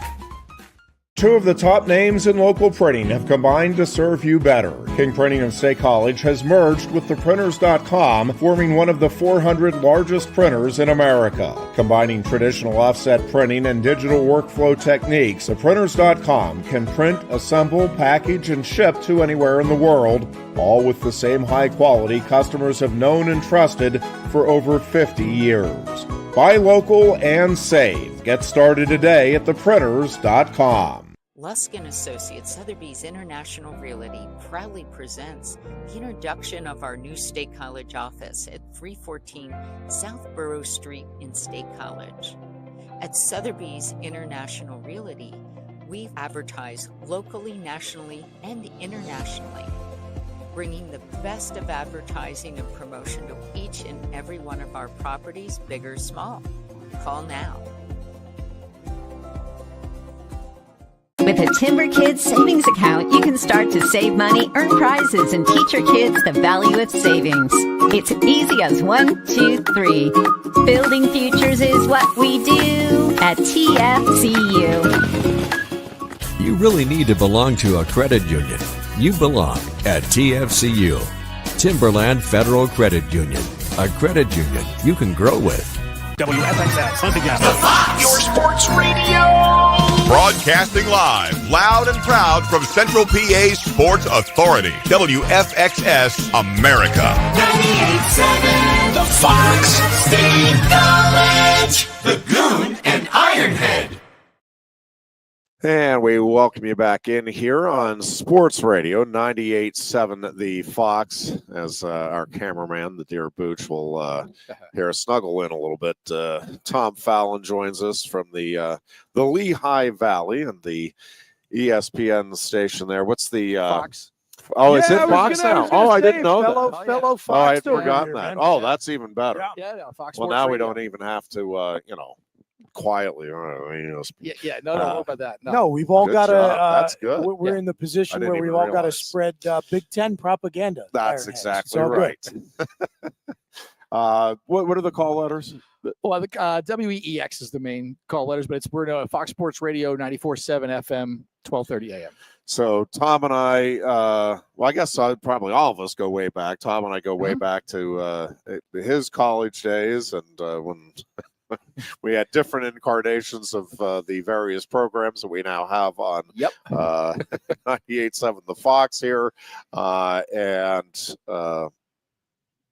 Two of the top names in local printing have combined to serve you better. King Printing of State College has merged with theprinters.com, forming one of the 400 largest printers in America. Combining traditional offset printing and digital workflow techniques, theprinters.com can print, assemble, package, and ship to anywhere in the world, all with the same high quality customers have known and trusted for over 50 years. Buy local and save. Get started today at theprinters.com. Lusk & Associates Sotheby's International Realty proudly presents the introduction of our new State College office at 314 South Borough Street in State College. At Sotheby's International Realty, we advertise locally, nationally, and internationally. bringing the best of advertising and promotion to each and every one of our properties, big or small. Call now. With a Timber Kids savings account, you can start to save money, earn prizes, and teach your kids the value of savings. It's easy as 1, 2, 3. Building futures is what we do at TFCU. You really need to belong to a credit union. You belong at TFCU, Timberland Federal Credit Union, a credit union you can grow with. WFXS, once again. The Fox, your sports radio. Broadcasting live, loud and proud from Central PA's Sports Authority, WFXS America. 98.7, The Fox, State College, the Goon and Ironhead. And we welcome you back in here on Sports Radio 98.7 The Fox, as our cameraman, the dear Booch, will here snuggle in a little bit. Tom Fallon joins us from the Lehigh Valley and the ESPN station there. What's the Fox? Oh, is it Fox now? Oh, I didn't know that. Fellow Fox. Oh, I had forgotten that. Oh, that's even better. Yeah, Fox. Well, now we don't even have to, quietly. No about that. No, we've all got to. That's good. We're in the position where we've all got to spread Big Ten propaganda. That's Ironheads. exactly right. What are the call letters? Well, the WEEX is the main call letters, but we're Fox Sports Radio 94.7 FM, 12:30 a.m. So Tom and I, I guess probably all of us go way back. Tom and I go way back to his college days, and when we had different incarnations of the various programs that we now have on 98.7 The Fox here, and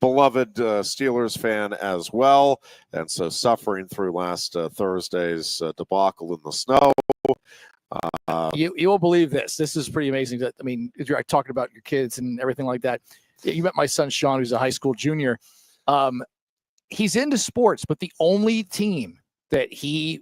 beloved Steelers fan as well, and so suffering through last Thursday's debacle in the snow. You won't believe this. This is pretty amazing. I mean, you're talking about your kids and everything like that. You met my son Sean, who's a high school junior. He's into sports, but the only team that he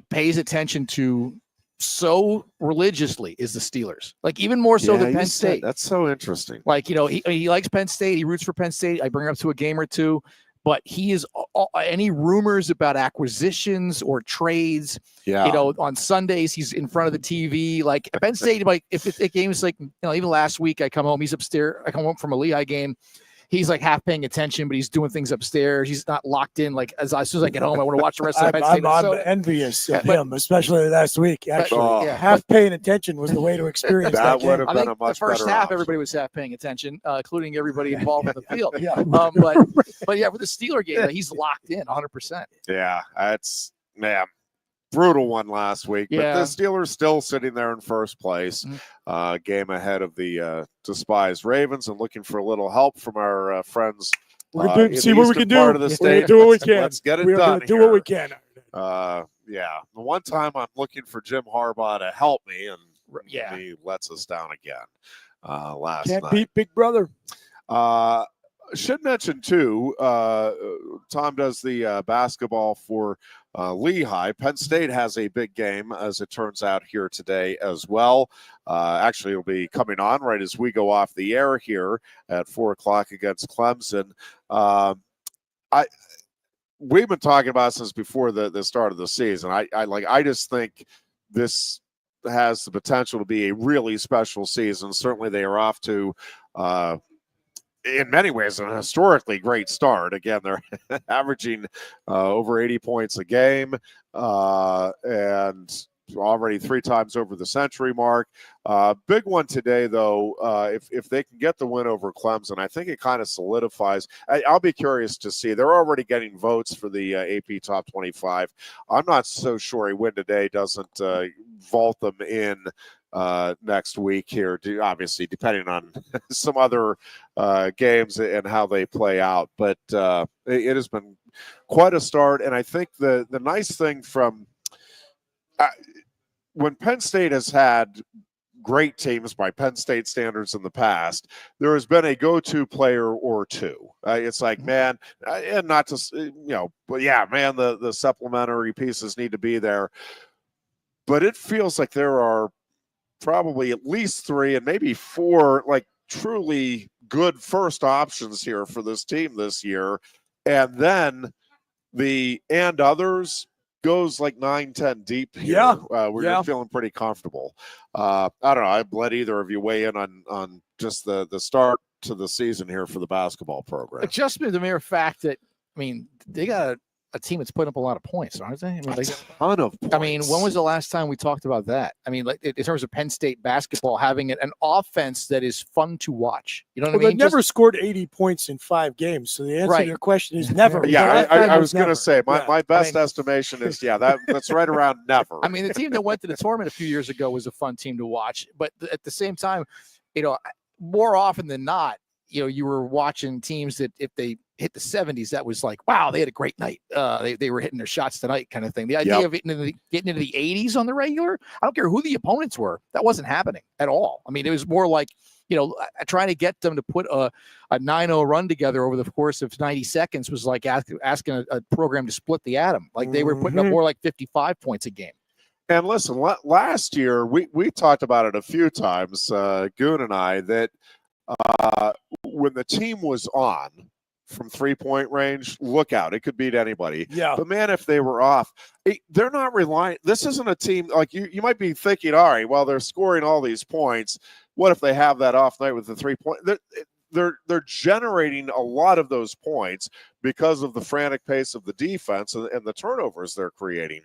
pays attention to so religiously is the Steelers. Even more so than Penn State. That's so interesting. He likes Penn State. He roots for Penn State. I bring him up to a game or two, but he is any rumors about acquisitions or trades. Yeah. On Sundays he's in front of the TV. Penn State. If the game is even last week I come home. He's upstairs. I come home from a Lehigh game. He's half paying attention, but he's doing things upstairs. He's not locked in. As soon as I get home, I want to watch the rest of Penn State. I'm envious of him, especially last week. Actually, half paying attention was the way to experience that. Would have been a much the first better half, option. everybody was half paying attention, including everybody involved in the field. Yeah. But yeah, for the Steeler game, he's locked in 100%. Yeah, that's brutal one last week, but the Steelers still sitting there in first place, game ahead of the despised Ravens, and looking for a little help from our friends. We're going to see what we can do. Of the state. Do what we can. Let's get it We're done. Do what we can. The one time I'm looking for Jim Harbaugh to help me, and he lets us down again. Last night. Can't beat Big Brother. Should mention too, Tom does the basketball for Lehigh. Penn State has a big game, as it turns out, here today as well. Actually, it'll be coming on right as we go off the air here at 4:00 against Clemson. We've been talking about since before the start of the season. I just think this has the potential to be a really special season. Certainly, they are off to. In many ways, an historically great start. Again, they're averaging over 80 points a game and already 3 times over the century mark. Big one today, though, if they can get the win over Clemson, I think it kind of solidifies. I'll be curious to see. They're already getting votes for the AP Top 25. I'm not so sure a win today doesn't vault them in next week here, obviously depending on some other games and how they play out. But it has been quite a start, and I think the nice thing from when Penn State has had great teams by Penn State standards in the past, there has been a go-to player or two. It's man, and not to but man, the supplementary pieces need to be there. But it feels like there are probably at least 3 and maybe 4 truly good first options here for this team this year. And then the and others goes like 9-10 deep here. Yeah. We're feeling pretty comfortable. I don't know. I'd let either of you weigh in on just the start to the season here for the basketball program. Just the mere fact that, I mean, they got a team that's putting up a lot of points, aren't they? I mean, a ton of points. I mean, when was the last time we talked about that? I mean, like in terms of Penn State basketball, having an offense that is fun to watch. You know what I mean? They never scored 80 points in 5 games. So the answer to your question is never. Yeah, I was going to say my best estimation is that's right around never. I mean, the team that went to the tournament a few years ago was a fun team to watch, but at the same time, more often than not, you were watching teams that if they hit the 70s, that was like, wow, they had a great night. They were hitting their shots tonight kind of thing. The idea of getting into the 80s on the regular, I don't care who the opponents were. That wasn't happening at all. I mean, it was more like, trying to get them to put a 9-0 run together over the course of 90 seconds was like asking a program to split the atom. Like they were putting up more like 55 points a game. And listen, last year, we talked about it a few times, Goon and I, that when the team was on from 3-point range, look out. It could beat anybody. Yeah. But, man, if they were off, they're not relying. This isn't a team like you might be thinking, all right, well, they're scoring all these points. What if they have that off night with the 3-point? They're generating a lot of those points because of the frantic pace of the defense and the turnovers they're creating.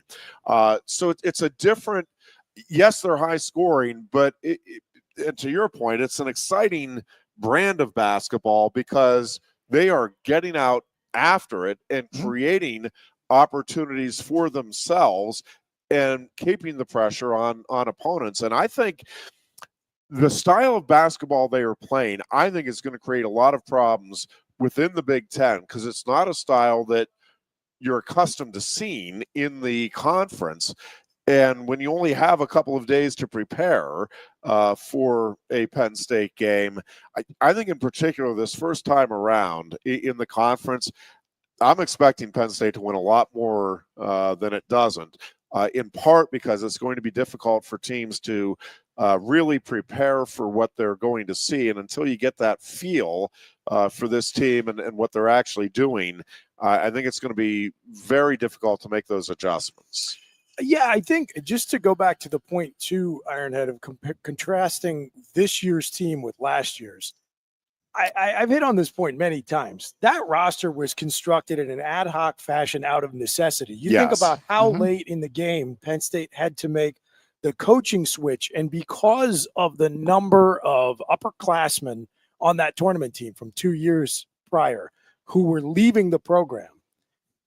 So it's a different – yes, they're high scoring, but and to your point, it's an exciting brand of basketball because they are getting out after it and creating opportunities for themselves and keeping the pressure on opponents. And I think the style of basketball they are playing, I think is going to create a lot of problems within the Big Ten because it's not a style that you're accustomed to seeing in the conference. And when you only have a couple of days to prepare for a Penn State game, I think in particular this first time around in the conference, I'm expecting Penn State to win a lot more than it doesn't, in part because it's going to be difficult for teams to really prepare for what they're going to see. And until you get that feel for this team and what they're actually doing, I think it's going to be very difficult to make those adjustments. Yeah, I think just to go back to the point too, Ironhead, of contrasting this year's team with last year's, I've hit on this point many times. That roster was constructed in an ad hoc fashion out of necessity. You think about how late in the game Penn State had to make the coaching switch, and because of the number of upperclassmen on that tournament team from 2 years prior who were leaving the program,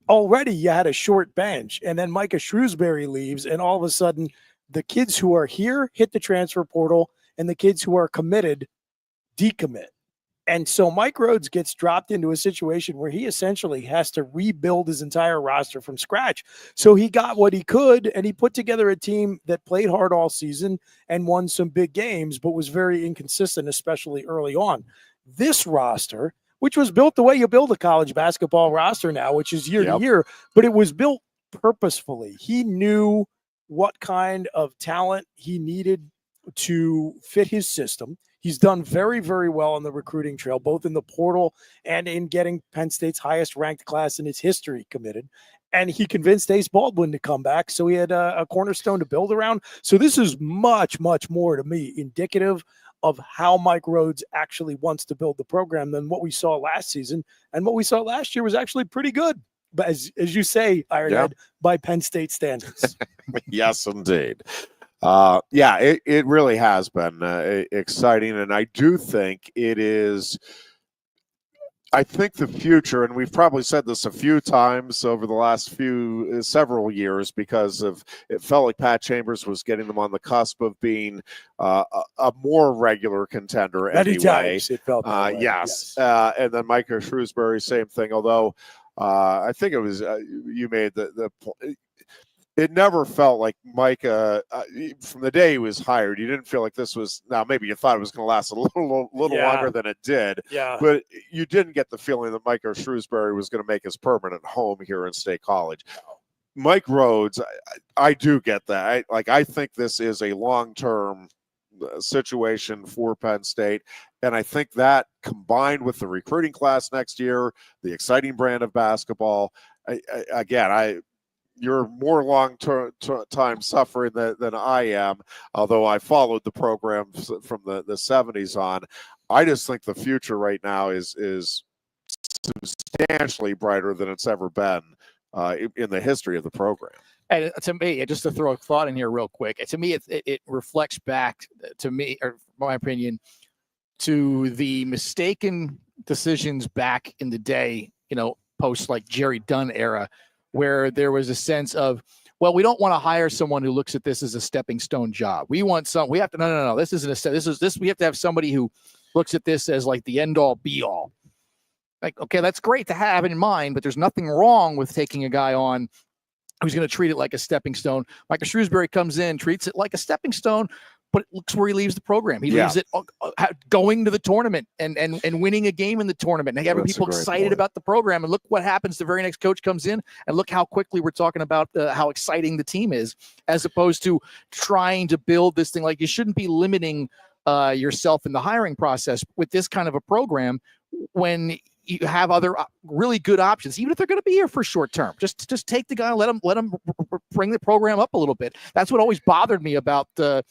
already you had a short bench, and then Micah Shrewsbury leaves, and all of a sudden the kids who are here hit the transfer portal, and the kids who are committed decommit. And so Mike Rhodes gets dropped into a situation where he essentially has to rebuild his entire roster from scratch. So he got what he could, and he put together a team that played hard all season and won some big games, but was very inconsistent, especially early on. This roster, which was built the way you build a college basketball roster now, which is year to year, but it was built purposefully. He knew what kind of talent he needed to fit his system. He's done very, very well on the recruiting trail, both in the portal and in getting Penn State's highest ranked class in its history committed. And he convinced Ace Baldwin to come back, so he had a cornerstone to build around. So this is much, much more to me indicative of how Mike Rhodes actually wants to build the program than what we saw last season. And what we saw last year was actually pretty good, but as you say, Ironhead, by Penn State standards. Yes, indeed. It really has been exciting, and I do think it is. I think the future, and we've probably said this a few times over the last several years, because it felt like Pat Chambers was getting them on the cusp of being a more regular contender. Many times it felt that way. Yes. And then Micah Shrewsbury, same thing. Although I think it was you made the point. It never felt like Micah, from the day he was hired, you didn't feel like this was, now maybe you thought it was going to last a little longer than it did, but you didn't get the feeling that Micah Shrewsbury was going to make his permanent home here in State College. Mike Rhodes, I do get that. I think this is a long-term, situation for Penn State. And I think that combined with the recruiting class next year, the exciting brand of basketball, you're more long-time suffering than I am, although I followed the program from the 70s on. I just think the future right now is substantially brighter than it's ever been in the history of the program. And to me, just to throw a thought in here real quick, to me, it reflects back to me, or my opinion, to the mistaken decisions back in the day, post like Jerry Dunn era, where there was a sense of, well, we don't want to hire someone who looks at this as a stepping stone job. We have to, no. This isn't we have to have somebody who looks at this as like the end all be all. Like, okay, that's great to have in mind, but there's nothing wrong with taking a guy on who's going to treat it like a stepping stone. Michael Shrewsbury comes in, treats it like a stepping stone, but looks where he leaves the program. He leaves it going to the tournament and winning a game in the tournament and having people excited about the program. And look what happens. The very next coach comes in, and look how quickly we're talking about how exciting the team is, as opposed to trying to build this thing. Like, you shouldn't be limiting yourself in the hiring process with this kind of a program when you have other really good options, even if they're going to be here for short term. Just take the guy and let him bring the program up a little bit. That's what always bothered me about the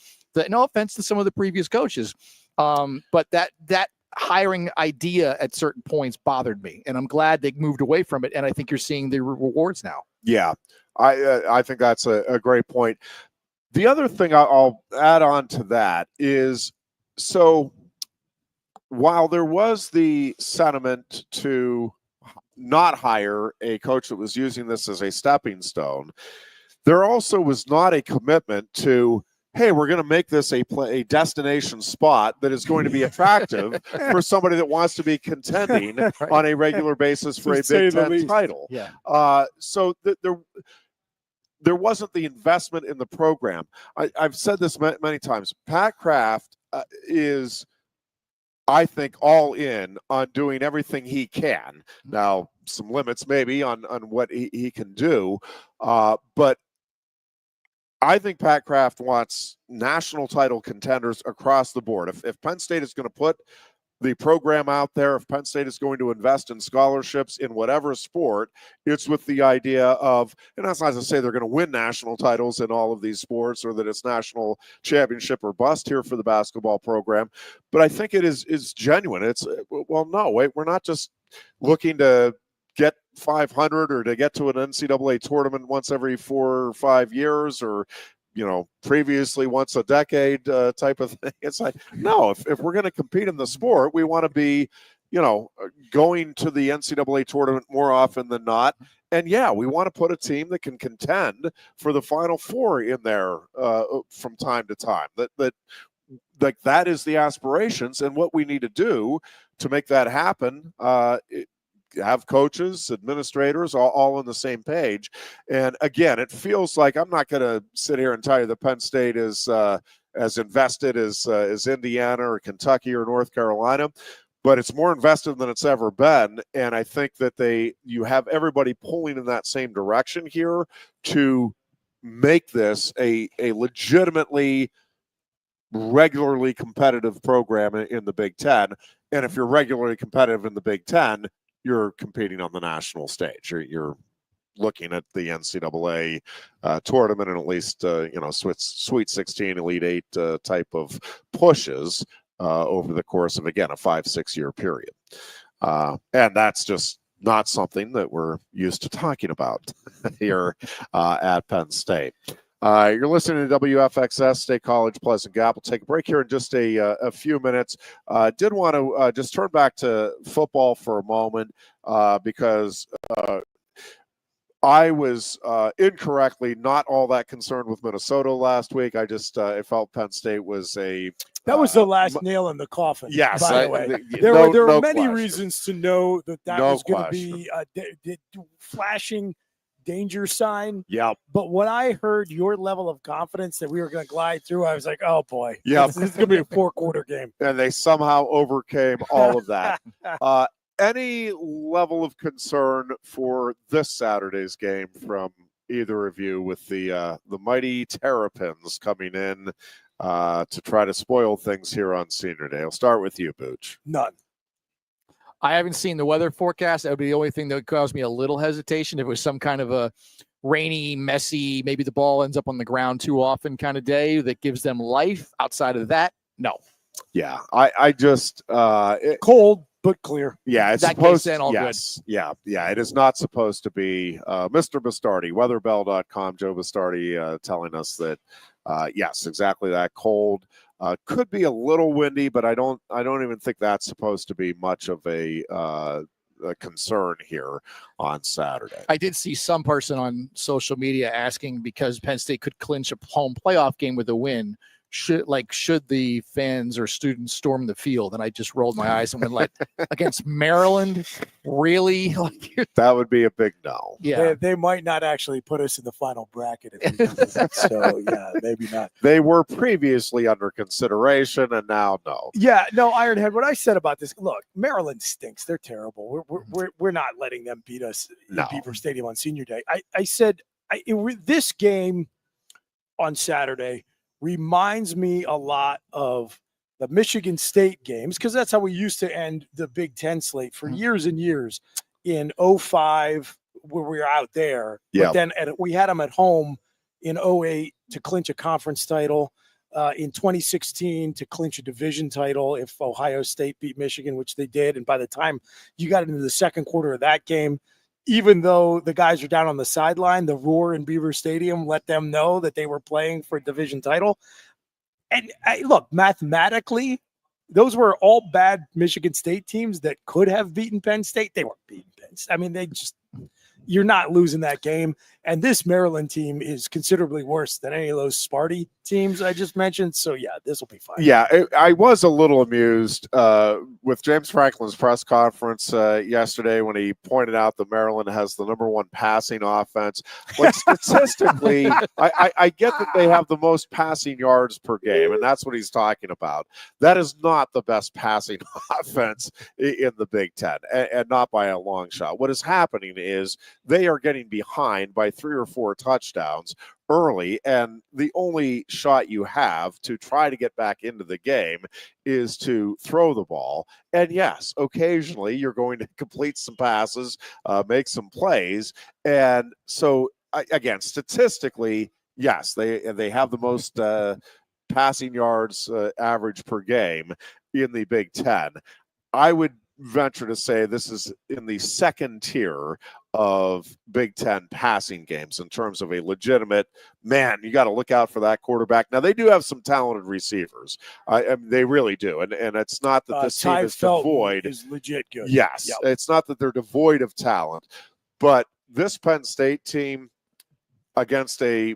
no offense to some of the previous coaches, but that hiring idea at certain points bothered me, and I'm glad they moved away from it. And I think you're seeing the rewards now. Yeah, I think that's a great point. The other thing I'll add on to that is, so while there was the sentiment to not hire a coach that was using this as a stepping stone, there also was not a commitment to, hey, we're going to make this a destination spot that is going to be attractive for somebody that wants to be contending on a regular basis for a Big Ten title. Yeah. So there wasn't the investment in the program. I've said this many times. Pat Kraft is, I think, all in on doing everything he can. Now, some limits maybe on what he can do, but I think Pat Kraft wants national title contenders across the board. If Penn State is going to put the program out there, if Penn State is going to invest in scholarships in whatever sport, it's with the idea of, and that's not to say they're going to win national titles in all of these sports or that it's national championship or bust here for the basketball program, but I think it is genuine. It's, well, no, wait, we're not just looking to get 500 or to get to an NCAA tournament once every 4 or 5 years, or previously once a decade type of thing. It's like, no, if we're going to compete in the sport, we want to be, going to the NCAA tournament more often than not. And yeah, we want to put a team that can contend for the Final Four in there from time to time. That is the aspirations, and what we need to do to make that happen. Have coaches, administrators, all on the same page. And again, it feels like, I'm not going to sit here and tell you that Penn State is as invested as Indiana or Kentucky or North Carolina, but it's more invested than it's ever been. And I think that you have everybody pulling in that same direction here to make this a legitimately regularly competitive program in the Big Ten. And if you're regularly competitive in the Big Ten, you're competing on the national stage. You're looking at the NCAA tournament and at least Sweet 16, Elite 8 type of pushes over the course of, again, a 5-6 year period. And that's just not something that we're used to talking about here at Penn State. You're listening to WFXS, State College, Pleasant Gap. We'll take a break here in just a few minutes. Did want to just turn back to football for a moment because I was incorrectly not all that concerned with Minnesota last week. I just I felt Penn State was that was the last nail in the coffin. Yes, by the way. There were many reasons to know that was going to be a flashing danger sign. Yeah. But when I heard your level of confidence that we were going to glide through, I was like, oh boy. Yeah. This is going to be a 4-quarter game. And they somehow overcame all of that. Any level of concern for this Saturday's game from either of you with the mighty Terrapins coming in to try to spoil things here on Senior Day. I'll start with you, Booch. None. I haven't seen the weather forecast. That would be the only thing that would cause me a little hesitation if it was some kind of a rainy, messy, maybe the ball ends up on the ground too often kind of day that gives them life. Outside of that, no. Yeah, I just cold but clear. Yeah, it's that supposed. Then all yes, good. Yeah. It is not supposed to be. Mr. Bastardi, weatherbell.com. Joe Bastardi telling us that yes, exactly that. Cold. Could be a little windy, but I don't even think that's supposed to be much of a concern here on Saturday. I did see some person on social media asking because Penn State could clinch a home playoff game with a win. Should the fans or students storm the field? And I just rolled my eyes and went like, against Maryland, really? That would be a big no. Yeah, they might not actually put us in the final bracket. If we do that. So yeah, maybe not. They were previously under consideration, and now no. Yeah, no, Ironhead. What I said about this, look, Maryland stinks. They're terrible. We're not letting them beat us in Beaver Stadium on Senior Day. I said this game on Saturday reminds me a lot of the Michigan State games, because that's how we used to end the Big Ten slate for years and years in 2005, where we were out there. Yeah. But then we had them at home in 2008 to clinch a conference title, in 2016 to clinch a division title if Ohio State beat Michigan, which they did. And by the time you got into the second quarter of that game, even though the guys were down on the sideline, the roar in Beaver Stadium let them know that they were playing for a division title. And look, mathematically, those were all bad Michigan State teams that could have beaten Penn State. They weren't beating Penn State. I mean, you're not losing that game. And this Maryland team is considerably worse than any of those Sparty teams I just mentioned. So, yeah, this will be fine. Yeah, I was a little amused with James Franklin's press conference yesterday when he pointed out that Maryland has the #1 passing offense. Like, statistically, I get that they have the most passing yards per game, and that's what he's talking about. That is not the best passing offense in the Big Ten, and not by a long shot. What is happening is they are getting behind by 3 or 4 touchdowns early, and the only shot you have to try to get back into the game is to throw the ball. And yes, occasionally you're going to complete some passes, make some plays. And so again, statistically, yes, they have the most passing yards average per game in the Big Ten. I would venture to say this is in the second tier of Big Ten passing games in terms of a legitimate, man, you got to look out for that quarterback. Now, they do have some talented receivers. I mean, they really do. And it's not that this team is devoid. Is legit good. Yes. Yep. It's not that they're devoid of talent. But this Penn State team against a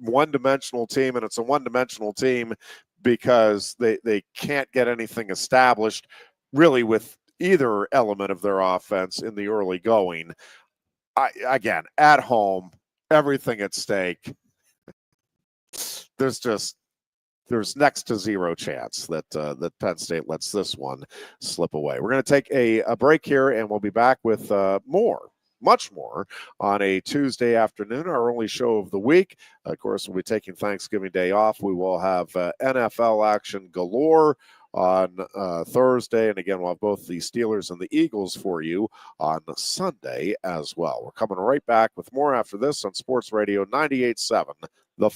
one-dimensional team, and it's a one-dimensional team because they can't get anything established really with either element of their offense in the early going. Again, at home, everything at stake. There's next to zero chance that Penn State lets this one slip away. We're going to take a break here, and we'll be back with much more on a Tuesday afternoon, our only show of the week. Of course, we'll be taking Thanksgiving Day off. We will have NFL action galore on Thursday. And again, we'll have both the Steelers and the Eagles for you on Sunday as well. We're coming right back with more after this on Sports Radio 98.7.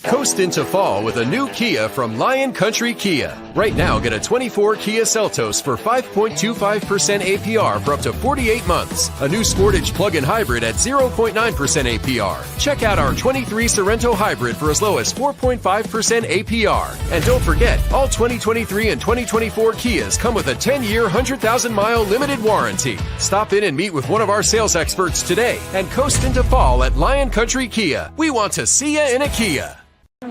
Coast into fall with a new Kia from Lion Country Kia. Right now, get a 24 Kia Seltos for 5.25% APR for up to 48 months. A new Sportage plug-in hybrid at 0.9% APR. Check out our 23 Sorento hybrid for as low as 4.5% APR. And don't forget, all 2023 and 2024 Kias come with a 10-year, 100,000-mile limited warranty. Stop in and meet with one of our sales experts today and coast into fall at Lion Country Kia. We want to see you in a Kia. If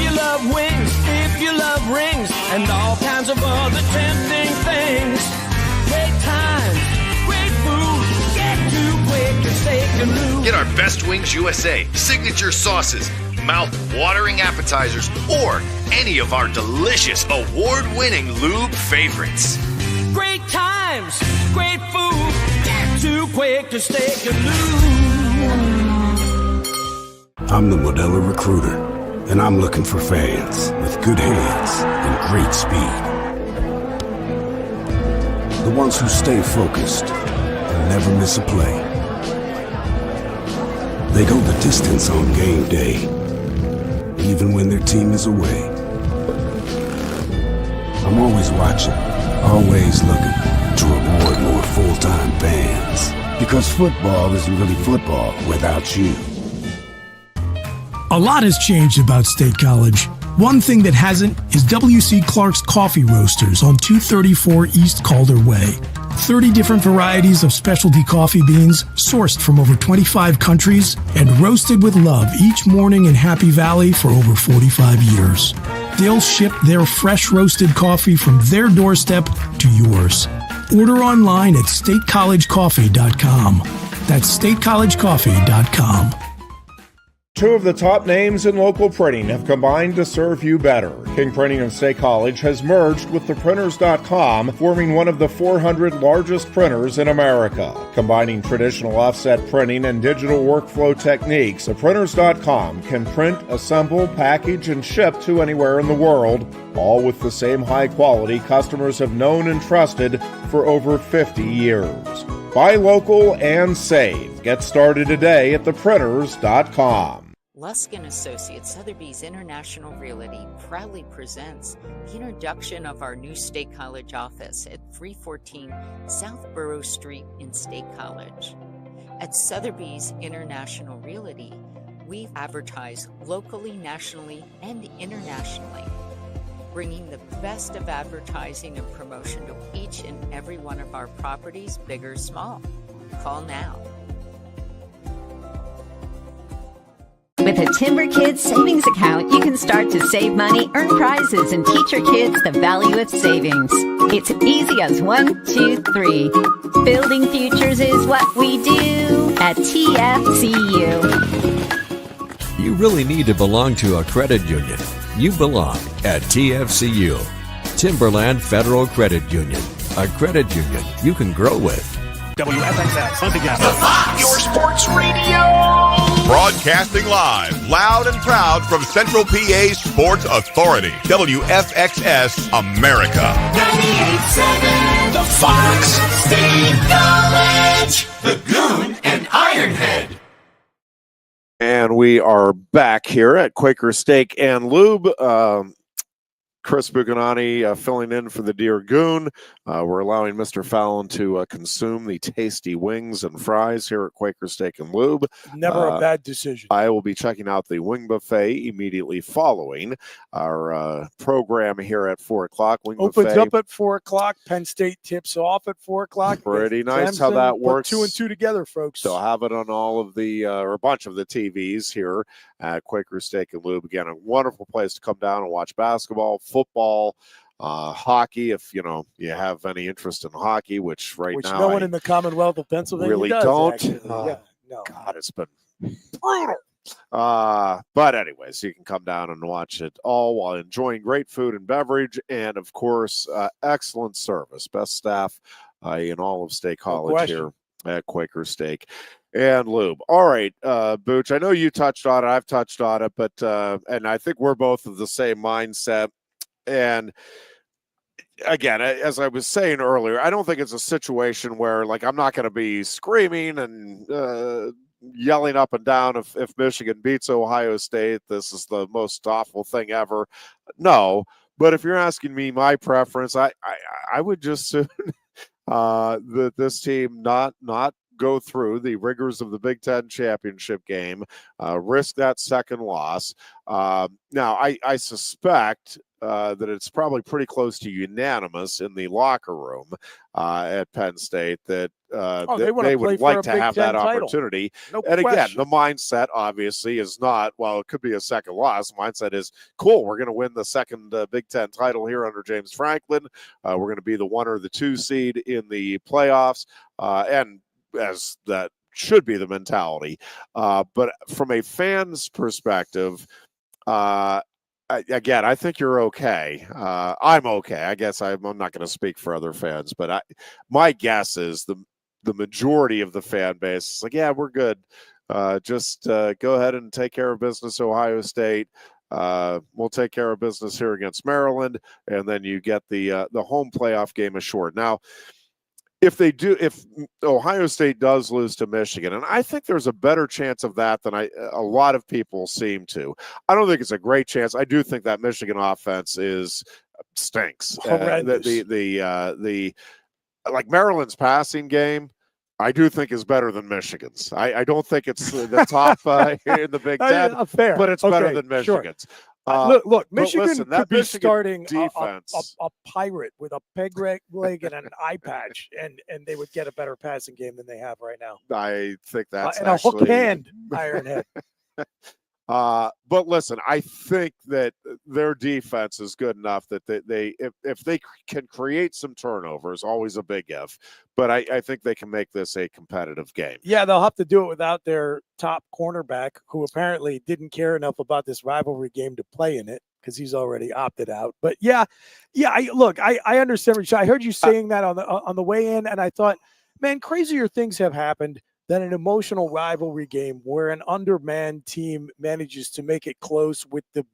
you love wings, if you love rings, and all kinds of other tempting things, great times, great food, get to Quaker Steak Lube. Get our Best Wings USA, signature sauces, mouth-watering appetizers, or any of our delicious award-winning lube favorites. Great times, great food, get to Quaker Steak Lube. I'm the Modelo recruiter. and I'm looking for fans with good hands and great speed. The ones who stay focused and never miss a play. They go the distance on game day, even when their team is away. I'm always watching, always looking to reward more full-time fans. Because football isn't really football without you. A lot has changed about State College. One thing that hasn't is W.C. Clark's Coffee Roasters on 234 East Calder Way. 30 different varieties of specialty coffee beans sourced from over 25 countries and roasted with love each morning in Happy Valley for over 45 years. They'll ship their fresh roasted coffee from their doorstep to yours. Order online at statecollegecoffee.com. That's statecollegecoffee.com. Two of the top names in local printing have combined to serve you better. King Printing of State College has merged with theprinters.com, forming one of the 400 largest printers in America. Combining traditional offset printing and digital workflow techniques, theprinters.com can print, assemble, package, and ship to anywhere in the world, all with the same high quality customers have known and trusted for over 50 years. Buy local and save. Get started today at theprinters.com. Lusk & Associates Sotheby's International Realty proudly presents the introduction of our new State College office at 314 South Borough Street in State College. At Sotheby's International Realty, we advertise locally, nationally, and internationally, bringing the best of advertising and promotion to each and every one of our properties, big or small. Call now. With a Timber Kids savings account, you can start to save money, earn prizes, and teach your kids the value of savings. It's easy as 1, 2, 3. Building futures is what we do at TFCU. You really need to belong to a credit union. You belong at TFCU, Timberland Federal Credit Union, a credit union you can grow with. WFXS, Hunting Gas. Your sports radio. Broadcasting live, loud and proud from Central PA's Sports Authority. WFXS America. 98.7 The Fox State College. The Goon and Ironhead. And we are back here at Quaker Steak and Lube. Chris Bucanani filling in for the Dear Goon. We're allowing Mr. Fallon to consume the tasty wings and fries here at Quaker Steak and Lube. Never a bad decision. I will be checking out the wing buffet immediately following our program here at 4 o'clock. Wing Opens buffet. up at 4 o'clock. Penn State tips off at 4 o'clock. Pretty nice Clemson, how that works. Put 2 and 2 together, folks. They'll have it on all of the, or a bunch of the TVs here at Quaker Steak and Lube. Again, a wonderful place to come down and watch basketball, football, hockey, if you have any interest in hockey, which now no one in the Commonwealth of Pennsylvania really does, don't. yeah, no. God, it's been brutal. But anyways, you can come down and watch it all while enjoying great food and beverage, and of course, excellent service. Best staff in all of State College here at Quaker Steak and Lube. All right, Booch, I know you touched on it. I've touched on it, but and I think we're both of the same mindset. And again, as I was saying earlier, I don't think it's a situation where, I'm not going to be screaming and yelling up and down if Michigan beats Ohio State, this is the most awful thing ever. No, but if you're asking me my preference, I would just soon that this team not go through the rigors of the Big Ten championship game, risk that second loss. Now, I suspect that it's probably pretty close to unanimous in the locker room at Penn State that they would like to have that opportunity. No and question. Again, the mindset obviously is not, well, it could be a second loss. The mindset is, cool, we're going to win the second Big Ten title here under James Franklin. We're going to be the 1 or the 2 seed in the playoffs. And as that should be the mentality. But from a fan's perspective, again, I think you're okay. I'm okay. I guess I'm not going to speak for other fans, but my guess is the majority of the fan base is like, yeah, we're good. Just go ahead and take care of business, Ohio State. we'll take care of business here against Maryland, and then you get the home playoff game assured. Now, if Ohio State does lose to Michigan, and I think there's a better chance of that than a lot of people seem to. I don't think it's a great chance. I do think that Michigan offense stinks. Horrendous. Like Maryland's passing game, I do think is better than Michigan's. I don't think it's the top in the Big Ten, fair. but it's better than Michigan's. Sure. Look, Michigan could be starting defense. a pirate with a peg leg and an eye patch, and they would get a better passing game than they have right now. I think that's and a hook hand Ironhead. But listen, I think that their defense is good enough that if they can create some turnovers, always a big if, but I think they can make this a competitive game. Yeah, they'll have to do it without their top cornerback, who apparently didn't care enough about this rivalry game to play in it because he's already opted out. But I understand, Rich. I heard you saying that on the way in, and I thought, man, crazier things have happened than an emotional rivalry game where an undermanned team manages to make it close with the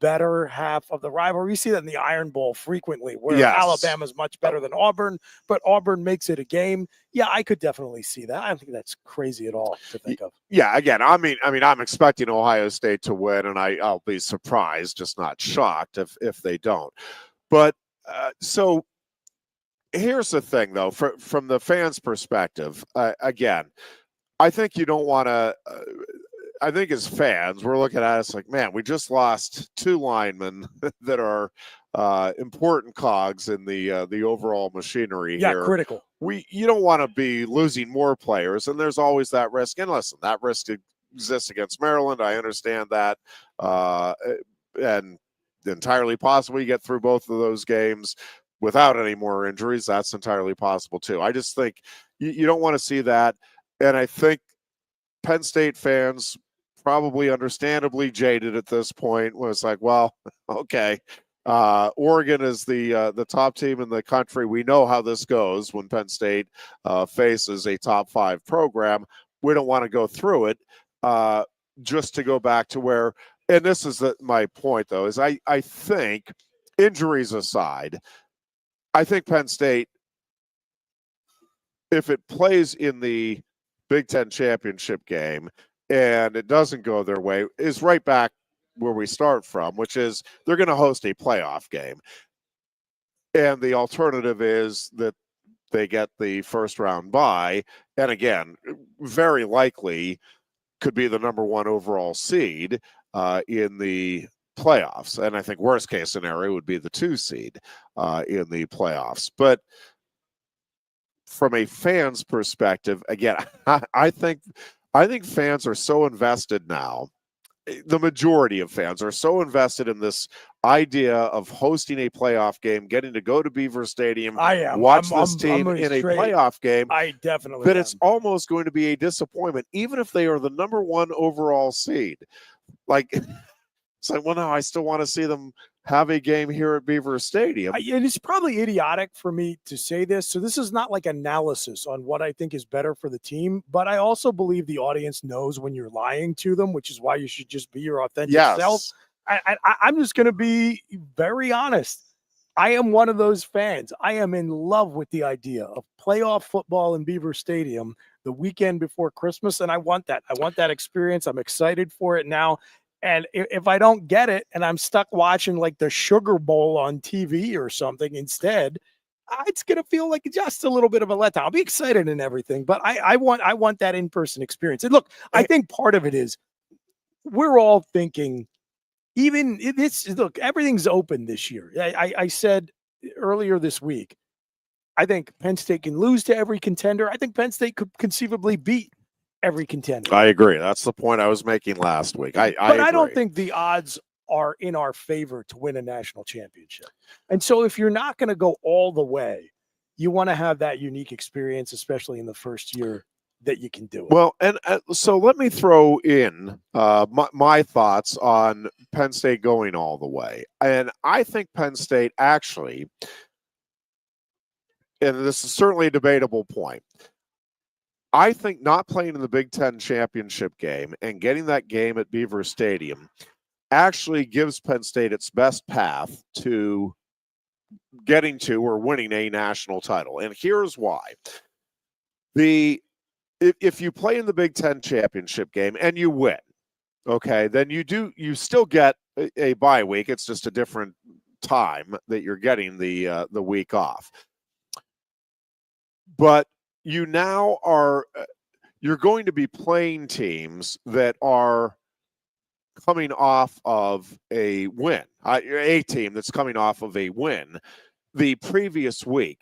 better half of the rivalry. You see that in the Iron Bowl frequently, where Alabama's much better than Auburn, but Auburn makes it a game. Yeah, I could definitely see that. I don't think that's crazy at all to think of. Yeah, again, I mean, I'm expecting Ohio State to win, and I'll be surprised, just not shocked if they don't. But so here's the thing, though, from the fans' perspective, again, I think you don't want to I think as fans, we're looking at us like, man, we just lost two linemen that are important cogs in the overall machinery here. Yeah, critical. You don't want to be losing more players, and there's always that risk. And listen, that risk exists against Maryland. I understand that. And entirely possible you get through both of those games without any more injuries. That's entirely possible too. I just think you don't want to see that. And I think Penn State fans, probably understandably jaded at this point, was like, well, okay, Oregon is the top team in the country. We know how this goes when Penn State faces a top 5 program. We don't want to go through it just to go back to where, and this is my point, though, is I think, injuries aside, I think Penn State, if it plays in the Big Ten championship game and it doesn't go their way, is right back where we start from, which is they're going to host a playoff game. And the alternative is that they get the first round bye. And again, very likely could be the number 1 overall seed in the playoffs. And I think worst case scenario would be the 2 seed in the playoffs. But from a fan's perspective, again, I think fans are so invested now. The majority of fans are so invested in this idea of hosting a playoff game, getting to go to Beaver Stadium, watch this team in a playoff game. I definitely that it's almost going to be a disappointment, even if they are the number 1 overall seed. Like, it's like, well, no, I still want to see them have a game here at Beaver Stadium. And it's probably idiotic for me to say this. So this is not like analysis on what I think is better for the team, but I also believe the audience knows when you're lying to them, which is why you should just be your authentic self. I'm just going to be very honest. I am one of those fans. I am in love with the idea of playoff football in Beaver Stadium the weekend before Christmas, and I want that. I want that experience. I'm excited for it now. And if I don't get it and I'm stuck watching like the Sugar Bowl on TV or something instead, it's going to feel like just a little bit of a letdown. I'll be excited and everything, but I want that in-person experience. And look, I think part of it is we're all thinking, look, everything's open this year. I said earlier this week, I think Penn State can lose to every contender. I think Penn State could conceivably beat every contender. I agree. That's the point I was making last week. But I don't think the odds are in our favor to win a national championship. And so if you're not going to go all the way, you want to have that unique experience, especially in the first year that you can do it. Well, and so let me throw in my thoughts on Penn State going all the way. And I think Penn State actually, and this is certainly a debatable point, I think not playing in the Big Ten championship game and getting that game at Beaver Stadium actually gives Penn State its best path to getting to or winning a national title. And here's why. If you play in the Big Ten championship game and you win, okay, then you still get a bye week. It's just a different time that you're getting the week off. But you now you're going to be playing teams that are coming off of a win, a team that's coming off of a win the previous week.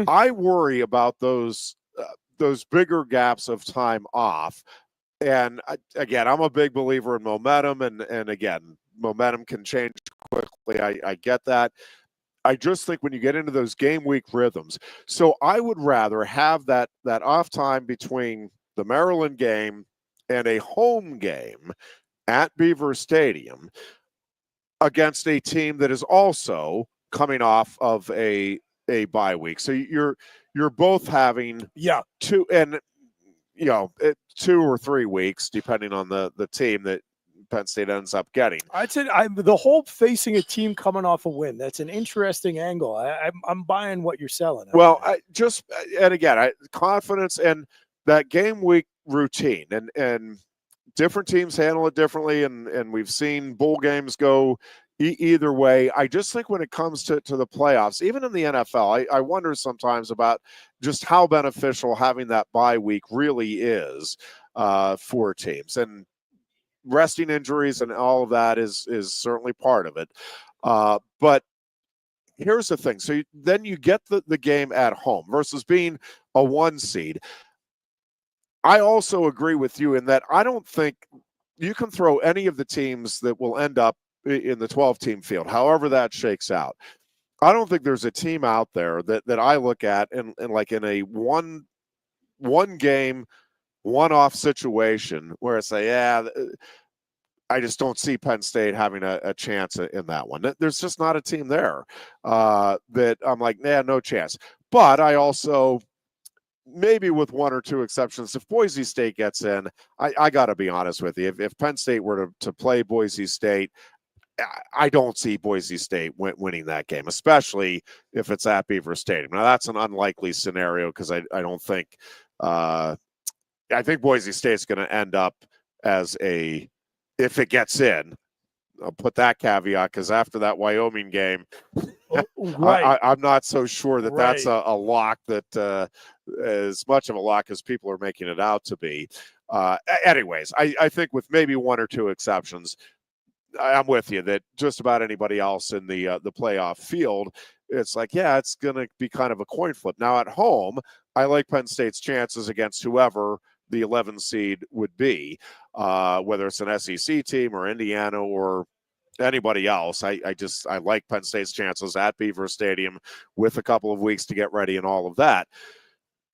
I worry about those bigger gaps of time off. And again, I'm a big believer in momentum, and again, momentum can change quickly. I get that. I just think when you get into those game week rhythms, so I would rather have that off time between the Maryland game and a home game at Beaver Stadium against a team that is also coming off of a bye week. So you're both having 2 or 3 weeks, depending on the team that Penn State ends up getting. I'd say the whole facing a team coming off a win. That's an interesting angle. I'm buying what you're selling. Well, confidence and that game week routine, and different teams handle it differently, and we've seen bowl games go either way. I just think when it comes to the playoffs, even in the NFL, I wonder sometimes about just how beneficial having that bye week really is for teams. And resting injuries and all of that is certainly part of it. But here's the thing. So then you get the game at home versus being a 1 seed. I also agree with you in that I don't think you can throw any of the teams that will end up in the 12-team field, however that shakes out. I don't think there's a team out there that I look at and like in a one game, one-off situation where I say, I just don't see Penn State having a chance in that one. There's just not a team there that I'm like, no chance. But I also, maybe with 1 or 2 exceptions, if Boise State gets in, I got to be honest with you. If Penn State were to play Boise State, I don't see Boise State winning that game, especially if it's at Beaver Stadium. Now, that's an unlikely scenario because I don't think I think Boise State's going to end up as if it gets in. I'll put that caveat because after that Wyoming game, I'm not so sure that that's a lock that as much of a lock as people are making it out to be. Anyways, I think with maybe 1 or 2 exceptions, I'm with you that just about anybody else in the playoff field, it's like, it's going to be kind of a coin flip. Now at home, I like Penn State's chances against whoever the 11 seed would be, whether it's an SEC team or Indiana or anybody else. I like Penn State's chances at Beaver Stadium with a couple of weeks to get ready and all of that.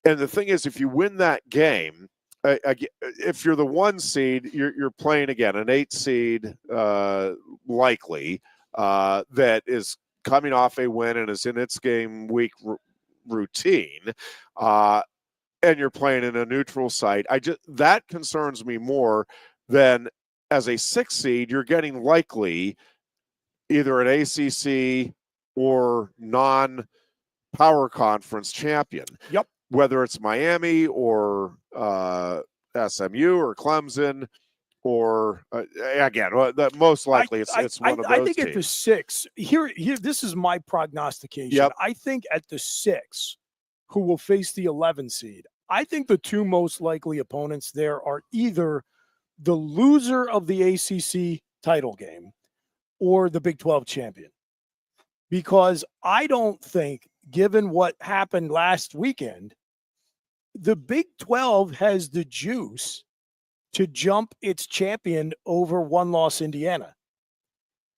And the thing is, if you win that game, if you're the 1 seed, you're playing again an 8 seed, likely that is coming off a win and is in its game week routine, and you're playing in a neutral site. That concerns me more than as a 6 seed, you're getting likely either an ACC or non-power conference champion. Yep. Whether it's Miami or SMU or Clemson or again, most likely it's one of those. I think teams. at the 6 here, this is my prognostication. Yep. I think at the 6, who will face the 11 seed, I think the 2 most likely opponents there are either the loser of the ACC title game or the Big 12 champion. Because I don't think, given what happened last weekend, the Big 12 has the juice to jump its champion over 1-loss Indiana.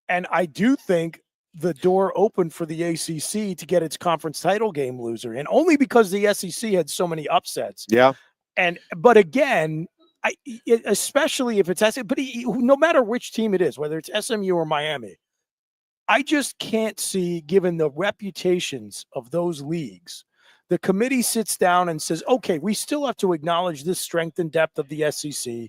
And I do think the door opened for the ACC to get its conference title game loser, and only because the SEC had so many upsets. Yeah. But again, especially if it's SEC, but no matter which team it is, whether it's SMU or Miami, I just can't see, given the reputations of those leagues, the committee sits down and says, okay, we still have to acknowledge this strength and depth of the SEC.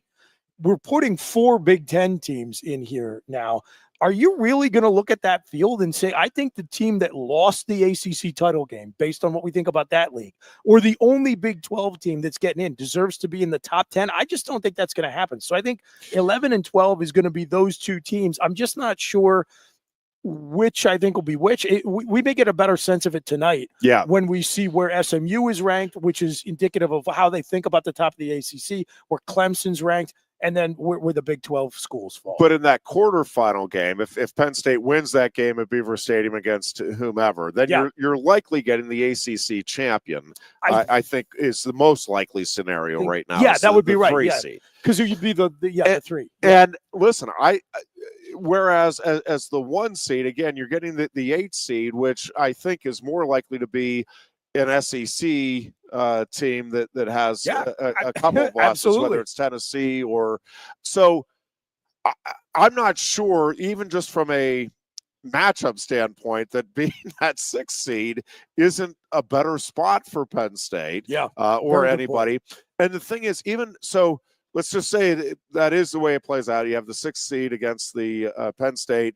we're putting 4 Big Ten teams in here now. Are you really going to look at that field and say, I think the team that lost the ACC title game, based on what we think about that league, or the only Big 12 team that's getting in, deserves to be in the top 10? I just don't think that's going to happen. So I think 11 and 12 is going to be those 2 teams. I'm just not sure which I think will be which. We may get a better sense of it tonight when we see where SMU is ranked, which is indicative of how they think about the top of the ACC, where Clemson's ranked, and then where the Big 12 schools fall. But in that quarterfinal game, if Penn State wins that game at Beaver Stadium against whomever, then you're likely getting the ACC champion. I think is the most likely scenario right now. Yeah, that would be right. 3 Yeah, seed. because you'd be the 3. And listen, whereas as the 1 seed, again, you're getting the 8 seed, which I think is more likely to be an SEC team that has a couple of losses, whether it's Tennessee or so. I'm not sure, even just from a matchup standpoint, that being that 6th seed isn't a better spot for Penn State or anybody. And the thing is, even so, let's just say that is the way it plays out. You have the 6th seed against the Penn State.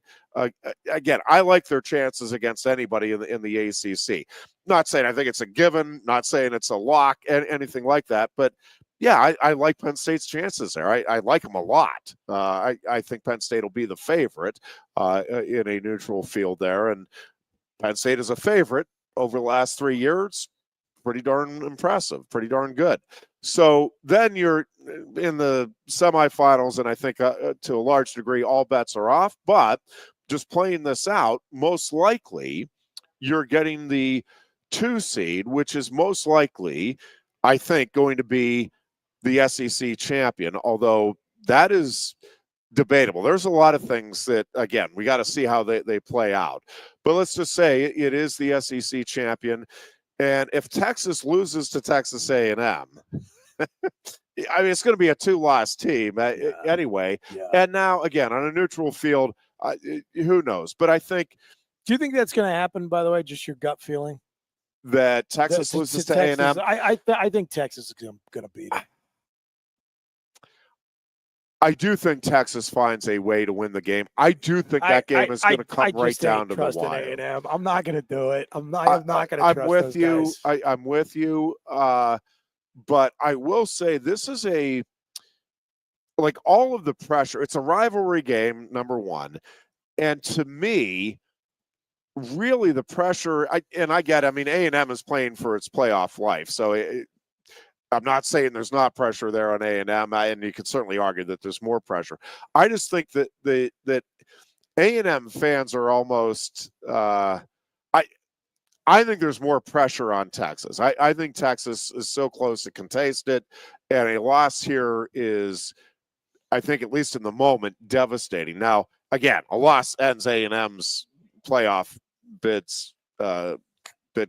Again, I like their chances against anybody in the ACC. Not saying I think it's a given, not saying it's a lock, anything like that. But, yeah, I like Penn State's chances there. I like them a lot. I think Penn State will be the favorite in a neutral field there. And Penn State is a favorite over the last 3 years. Pretty darn impressive, pretty darn good. So then you're in the semifinals, and I think to a large degree all bets are off. But just playing this out, most likely you're getting the 2 seed, which is most likely, I think, going to be the SEC champion, although that is debatable. There's a lot of things that, again, we got to see how they play out. But let's just say it is the SEC champion. And if Texas loses to Texas A&M, I mean, it's going to be a 2-loss team anyway. Yeah. And now, again, on a neutral field, who knows? But I think. Do you think that's going to happen, by the way, just your gut feeling? That Texas loses to A&M? I think Texas is going to beat it. I do think Texas finds a way to win the game. I do think that game is going to come right down to the wire. A&M. I'm not going to do it. I'm not going to trust with you. Guys. I'm with you. But I will say this is like all of the pressure. It's a rivalry game, number one. And to me, really the pressure, I get it. I mean, A&M is playing for its playoff life. So I'm not saying there's not pressure there on A&M, and you could certainly argue that there's more pressure. I just think that that A&M fans are almost I think there's more pressure on Texas. I think Texas is so close it can taste it, and a loss here is, I think, at least in the moment, devastating. Now, again, a loss ends A&M's playoff bid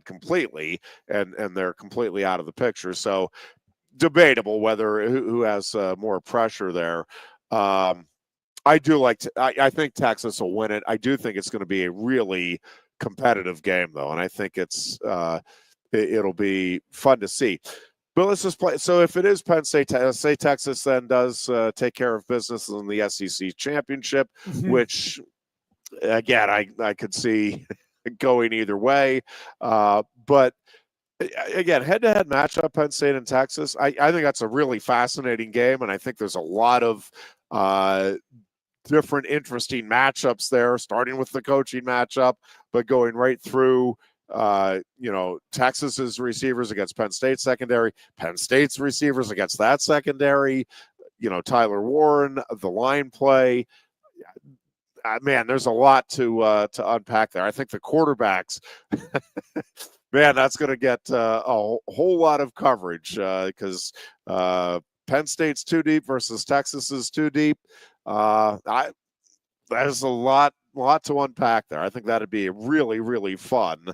completely, and they're completely out of the picture. So debatable whether who has more pressure there. I think Texas will win it. I do think it's going to be a really competitive game, though, and I think it'll be fun to see. But let's just play. So if it is Penn State, say Texas then does take care of business in the SEC championship, which again I could see going either way. But again, head-to-head matchup, Penn State and Texas, I think that's a really fascinating game, and I think there's a lot of different interesting matchups there, starting with the coaching matchup, but going right through Texas's receivers against Penn State's secondary, Penn State's receivers against that secondary, Tyler Warren, the line play. Man, there's a lot to unpack there. I think the quarterbacks, man, that's going to get a whole lot of coverage because Penn State's too deep versus Texas is too deep. There's a lot to unpack there. I think that'd be a really, really fun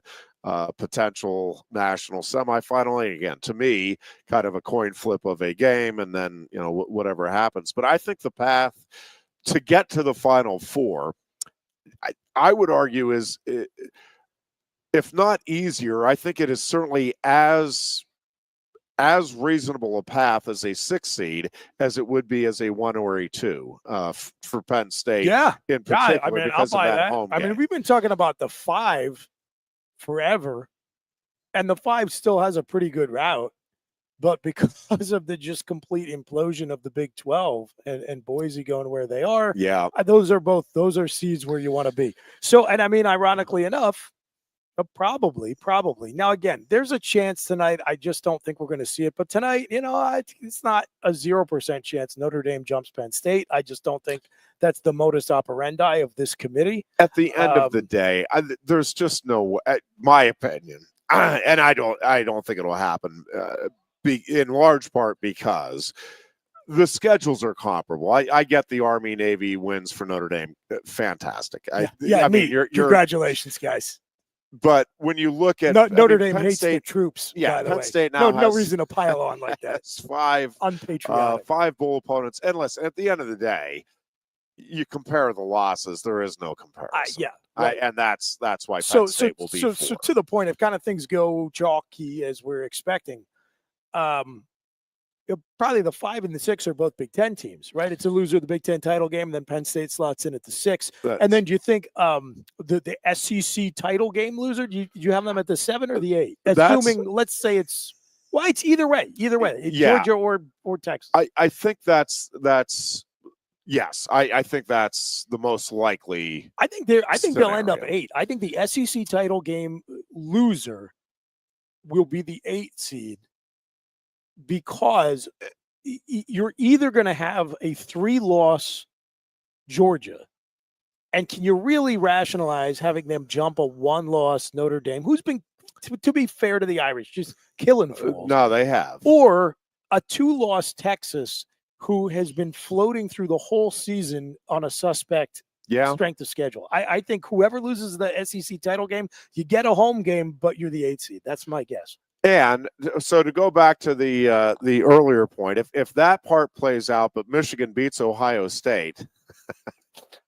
potential national semifinal. And again, to me, kind of a coin flip of a game, and then whatever happens. But I think the path to get to the Final Four, I would argue, is, if not easier, I think it is certainly as as reasonable a path as a 6 seed as it would be as a 1 or a 2 for Penn State. Yeah, in particular, I mean, because I'll buy of that that. home I mean, game. we've been talking about the 5 forever, and the 5 still has a pretty good route, but because of the just complete implosion of the Big 12 and Boise going where they are, those are seeds where you want to be. So, and I mean, ironically enough, probably. Now, again, there's a chance tonight. I just don't think we're going to see it. But tonight, it's not a 0% chance Notre Dame jumps Penn State. I just don't think that's the modus operandi of this committee. At the end of the day, there's just no, my opinion, and I don't think it'll happen. In large part because the schedules are comparable. I get the Army Navy wins for Notre Dame, fantastic. I mean, congratulations, guys. But when you look at Notre Dame Penn hates State, the troops. Yeah, by the Penn way. State now no reason to pile on like that. It's 5 unpatriotic, 5 bowl opponents. And listen, at the end of the day, you compare the losses. There is no comparison. Right. And that's why Penn State will be. So to the point, if kind of things go chalky as we're expecting, probably the 5 and the 6 are both Big Ten teams, right? It's a loser of the Big Ten title game, and then Penn State slots in at the 6. And then do you think the SEC title game loser, do you have them at the 7 or the 8? Assuming, let's say it's either way. It's Georgia or Texas. I think that's yes. I think that's the most likely. I think they'll end up 8. I think the SEC title game loser will be the 8 seed. Because you're either going to have a 3-loss Georgia, and can you really rationalize having them jump a 1-loss Notre Dame, who's been, to be fair to the Irish, just killing fools? No, they have. Or a 2-loss Texas, who has been floating through the whole season on a suspect strength of schedule. I think whoever loses the SEC title game, you get a home game, but you're the 8 seed. That's my guess. And so to go back to the earlier point, if that part plays out, but Michigan beats Ohio State,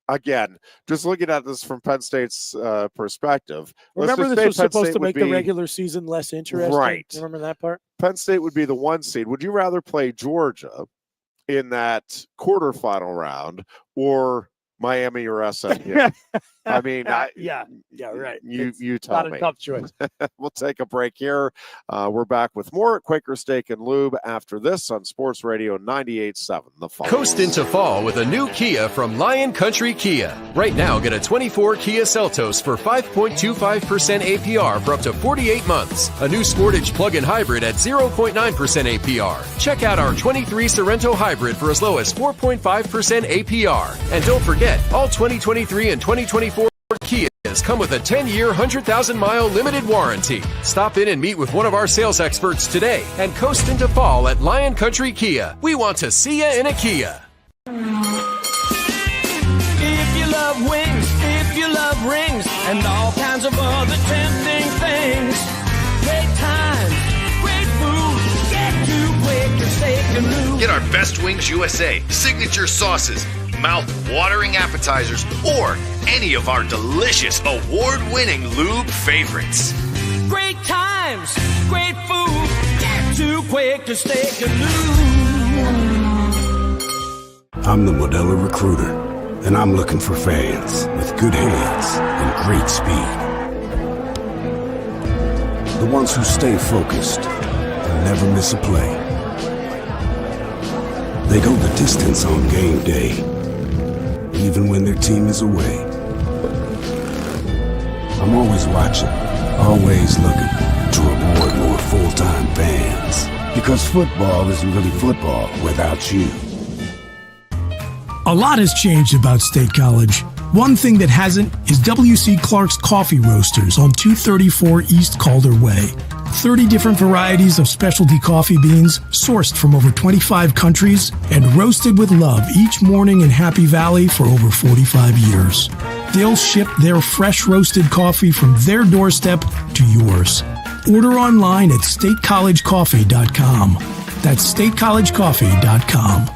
again, just looking at this from Penn State's perspective. Remember, this was supposed to make the regular season less interesting? Right. Remember that part? Penn State would be the 1 seed. Would you rather play Georgia in that quarterfinal round or Miami or SMU? I mean, right. You tell me. Not a tough choice. We'll take a break here. We're back with more at Quaker Steak and Lube after this on Sports Radio 98.7 The Fall. Coast into fall with a new Kia from Lion Country Kia. Right now, get a 24 Kia Seltos for 5.25% APR for up to 48 months. A new Sportage plug-in hybrid at 0.9% APR. Check out our 23 Sorrento hybrid for as low as 4.5% APR. And don't forget, all 2023 and 2024 Kias come with a 10-year, 100,000-mile limited warranty. Stop in and meet with one of our sales experts today and coast into fall at Lion Country Kia. We want to see you in a Kia. If you love wings, if you love rings, and all kinds of other tempting things, great times, great food, get to Quaker Steak and Lube. Get our Best Wings USA, signature sauces, mouth-watering appetizers, or any of our delicious award-winning lube favorites. Great times, great food, get to Quaker Steak and Lube. I'm the Modelo Recruiter, and I'm looking for fans with good hands and great speed. The ones who stay focused and never miss a play. They go the distance on game day, even when their team is away. I'm always watching, always looking to reward more full-time fans. Because football isn't really football without you. A lot has changed about State College. One thing that hasn't is W.C. Clark's Coffee Roasters on 234 East Calder Way. 30 different varieties of specialty coffee beans sourced from over 25 countries and roasted with love each morning in Happy Valley for over 45 years. They'll ship their fresh roasted coffee from their doorstep to yours. Order online at statecollegecoffee.com. That's statecollegecoffee.com.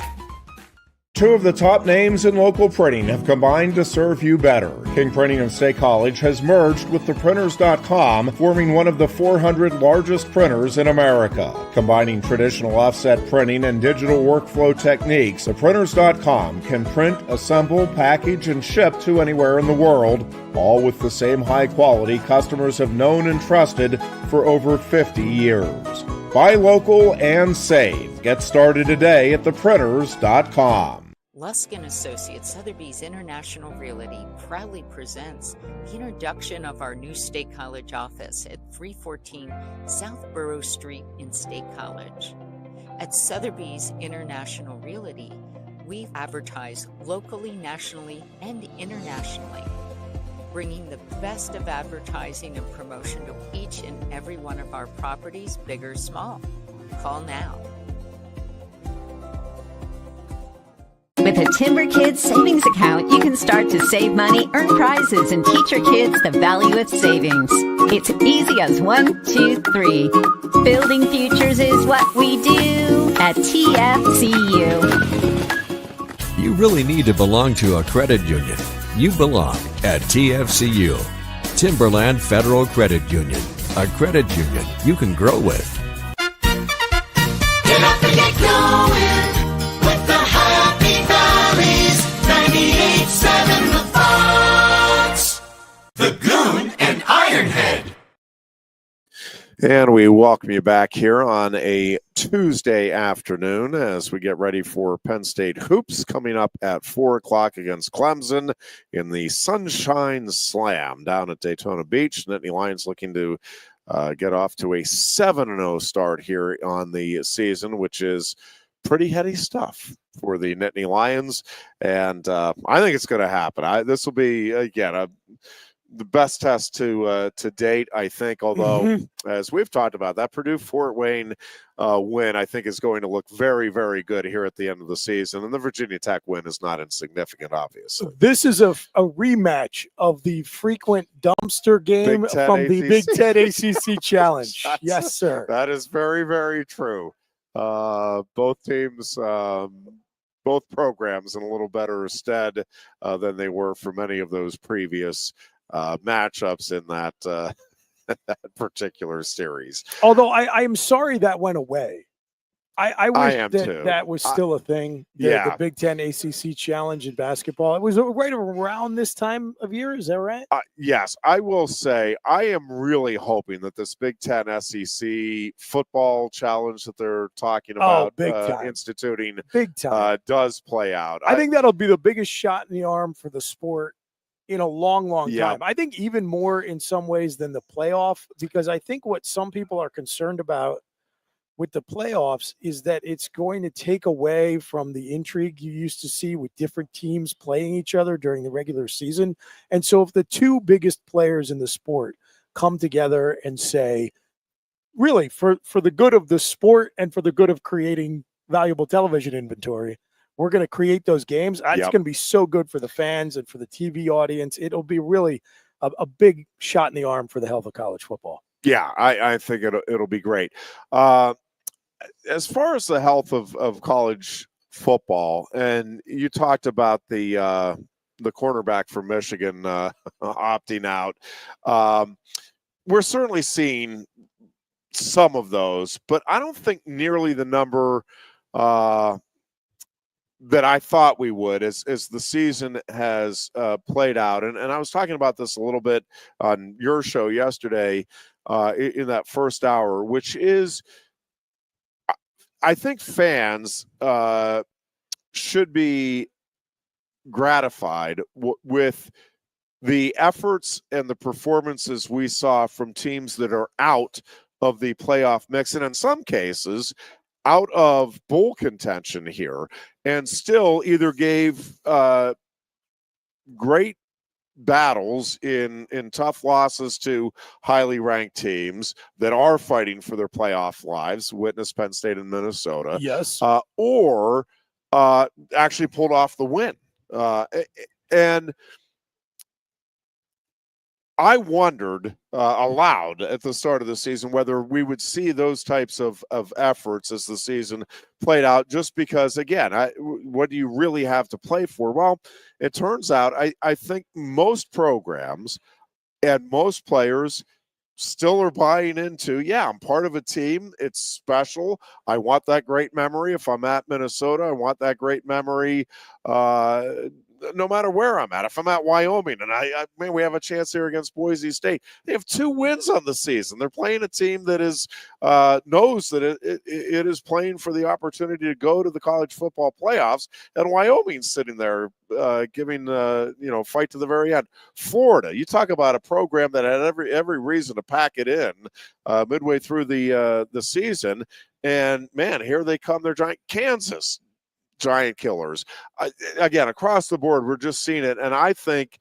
Two of the top names in local printing have combined to serve you better. King Printing and State College has merged with theprinters.com, forming one of the 400 largest printers in America. Combining traditional offset printing and digital workflow techniques, theprinters.com can print, assemble, package, and ship to anywhere in the world, all with the same high quality customers have known and trusted for over 50 years. Buy local and save. Get started today at theprinters.com. Lusk & Associates Sotheby's International Realty proudly presents the introduction of our new State College office at 314 South Borough Street in State College. At Sotheby's International Realty, we advertise locally, nationally, and internationally, bringing the best of advertising and promotion to each and every one of our properties, big or small. Call now. With a Timber Kids savings account, you can start to save money, earn prizes, and teach your kids the value of savings. It's easy as 1, 2, 3. Building futures is what we do at TFCU. You really need to belong to a credit union. You belong at TFCU, Timberland Federal Credit Union, a credit union you can grow with. Get up and get going with the Happy Valleys 98.7 The Fox, the Goon and Ironhead. And we welcome you back here on a Tuesday afternoon as we get ready for Penn State hoops coming up at 4 o'clock against Clemson in the Sunshine Slam down at Daytona Beach. Nittany Lions looking to get off to a 7-0 start here on the season, which is pretty heady stuff for the Nittany Lions. And I think it's going to happen. This will be, again, the best test to date, I think, although, as we've talked about, that Purdue-Fort Wayne win, I think, is going to look very, very good here at the end of the season. And the Virginia Tech win is not insignificant, obviously. This is a rematch of the frequent dumpster game from the Big Ten ACC Challenge. Yes, sir. That is very, very true. Both teams, both programs in a little better stead than they were for many of those previous matchups in that that particular series. Although I am sorry that went away. I wish too. that was still a thing. The Big Ten ACC Challenge in basketball. It was right around this time of year. Is that right? Yes, I will say I am really hoping that this Big Ten SEC football challenge that they're talking about instituting big time does play out. I think that'll be the biggest shot in the arm for the sport in a long, long time. I think even more in some ways than the playoff, because I think what some people are concerned about with the playoffs is that it's going to take away from the intrigue you used to see with different teams playing each other during the regular season. And so if the two biggest players in the sport come together and say, really, for the good of the sport and for the good of creating valuable television inventory, we're going to create those games. It's going to be so good for the fans and for the TV audience. It'll be really a big shot in the arm for the health of college football. Yeah, I think it'll be great. As far as the health of college football, and you talked about the cornerback from Michigan opting out, we're certainly seeing some of those, but I don't think nearly the number that I thought we would as the season has played out. And I was talking about this a little bit on your show yesterday in that first hour, which is, I think fans should be gratified with the efforts and the performances we saw from teams that are out of the playoff mix, and in some cases out of bowl contention here, and still either gave great battles in tough losses to highly ranked teams that are fighting for their playoff lives, witness Penn State and Minnesota, or actually pulled off the win. And I wondered aloud at the start of the season whether we would see those types of efforts as the season played out, just because, again, what do you really have to play for? Well, it turns out I think most programs and most players still are buying into, yeah, I'm part of a team. It's special. I want that great memory. If I'm at Minnesota, I want that great memory no matter where I'm at. If I'm at Wyoming and man, we have a chance here against Boise State. They have 2 wins on the season. They're playing a team that is knows that it is playing for the opportunity to go to the college football playoffs, and Wyoming's sitting there giving fight to the very end. Florida, you talk about a program that had every reason to pack it in midway through the season, and man, here they come. They're giant. Kansas, giant killers. Again, across the board, we're just seeing it, and I think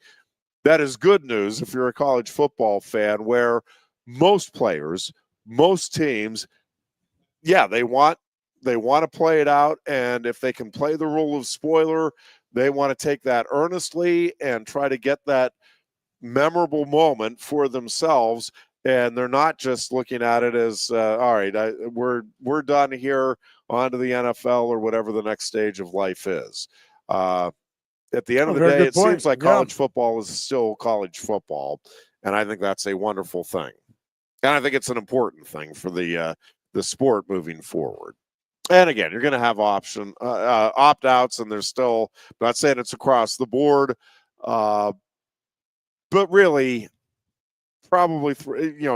that is good news if you're a college football fan, where most players, most teams, yeah, they want to play it out, and if they can play the role of spoiler, they want to take that earnestly and try to get that memorable moment for themselves. And they're not just looking at it as, all right, we're done here, on to the NFL or whatever the next stage of life is. At the end of the day, it seems like college football is still college football, and I think that's a wonderful thing. And I think it's an important thing for the sport moving forward. And again, you're going to have opt-outs, and there's still, I'm not saying it's across the board, but really, probably,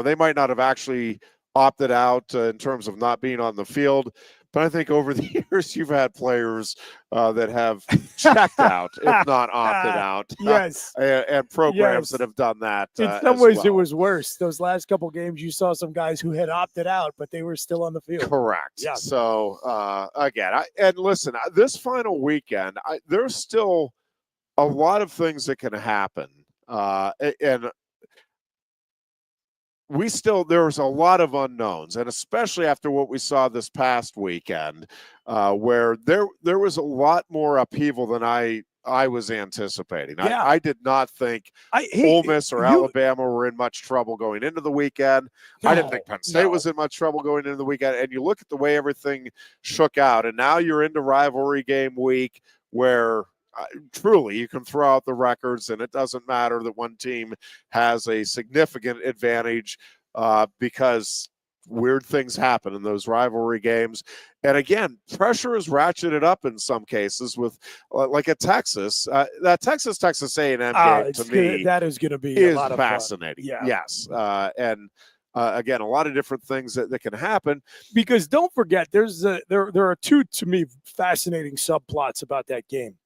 they might not have actually opted out in terms of not being on the field. But I think over the years, you've had players that have checked out, if not opted out. Yes. And programs that have done that. In some ways, it was worse. Those last couple games, you saw some guys who had opted out, but they were still on the field. Correct. Yeah. So, again, and listen, this final weekend, there's still a lot of things that can happen. And there's a lot of unknowns, and especially after what we saw this past weekend, where there was a lot more upheaval than I was anticipating. Yeah. I did not think Ole Miss or Alabama were in much trouble going into the weekend. I didn't think Penn State was in much trouble going into the weekend. And you look at the way everything shook out, and now you're into rivalry game week where truly you can throw out the records, and it doesn't matter that one team has a significant advantage because weird things happen in those rivalry games. And again, pressure is ratcheted up in some cases with like at Texas. That Texas A&M game to me that is going to be a lot of fascinating. Fun. Yeah. Yes. And again, a lot of different things that can happen. Because don't forget, there are 2, to me, fascinating subplots about that game.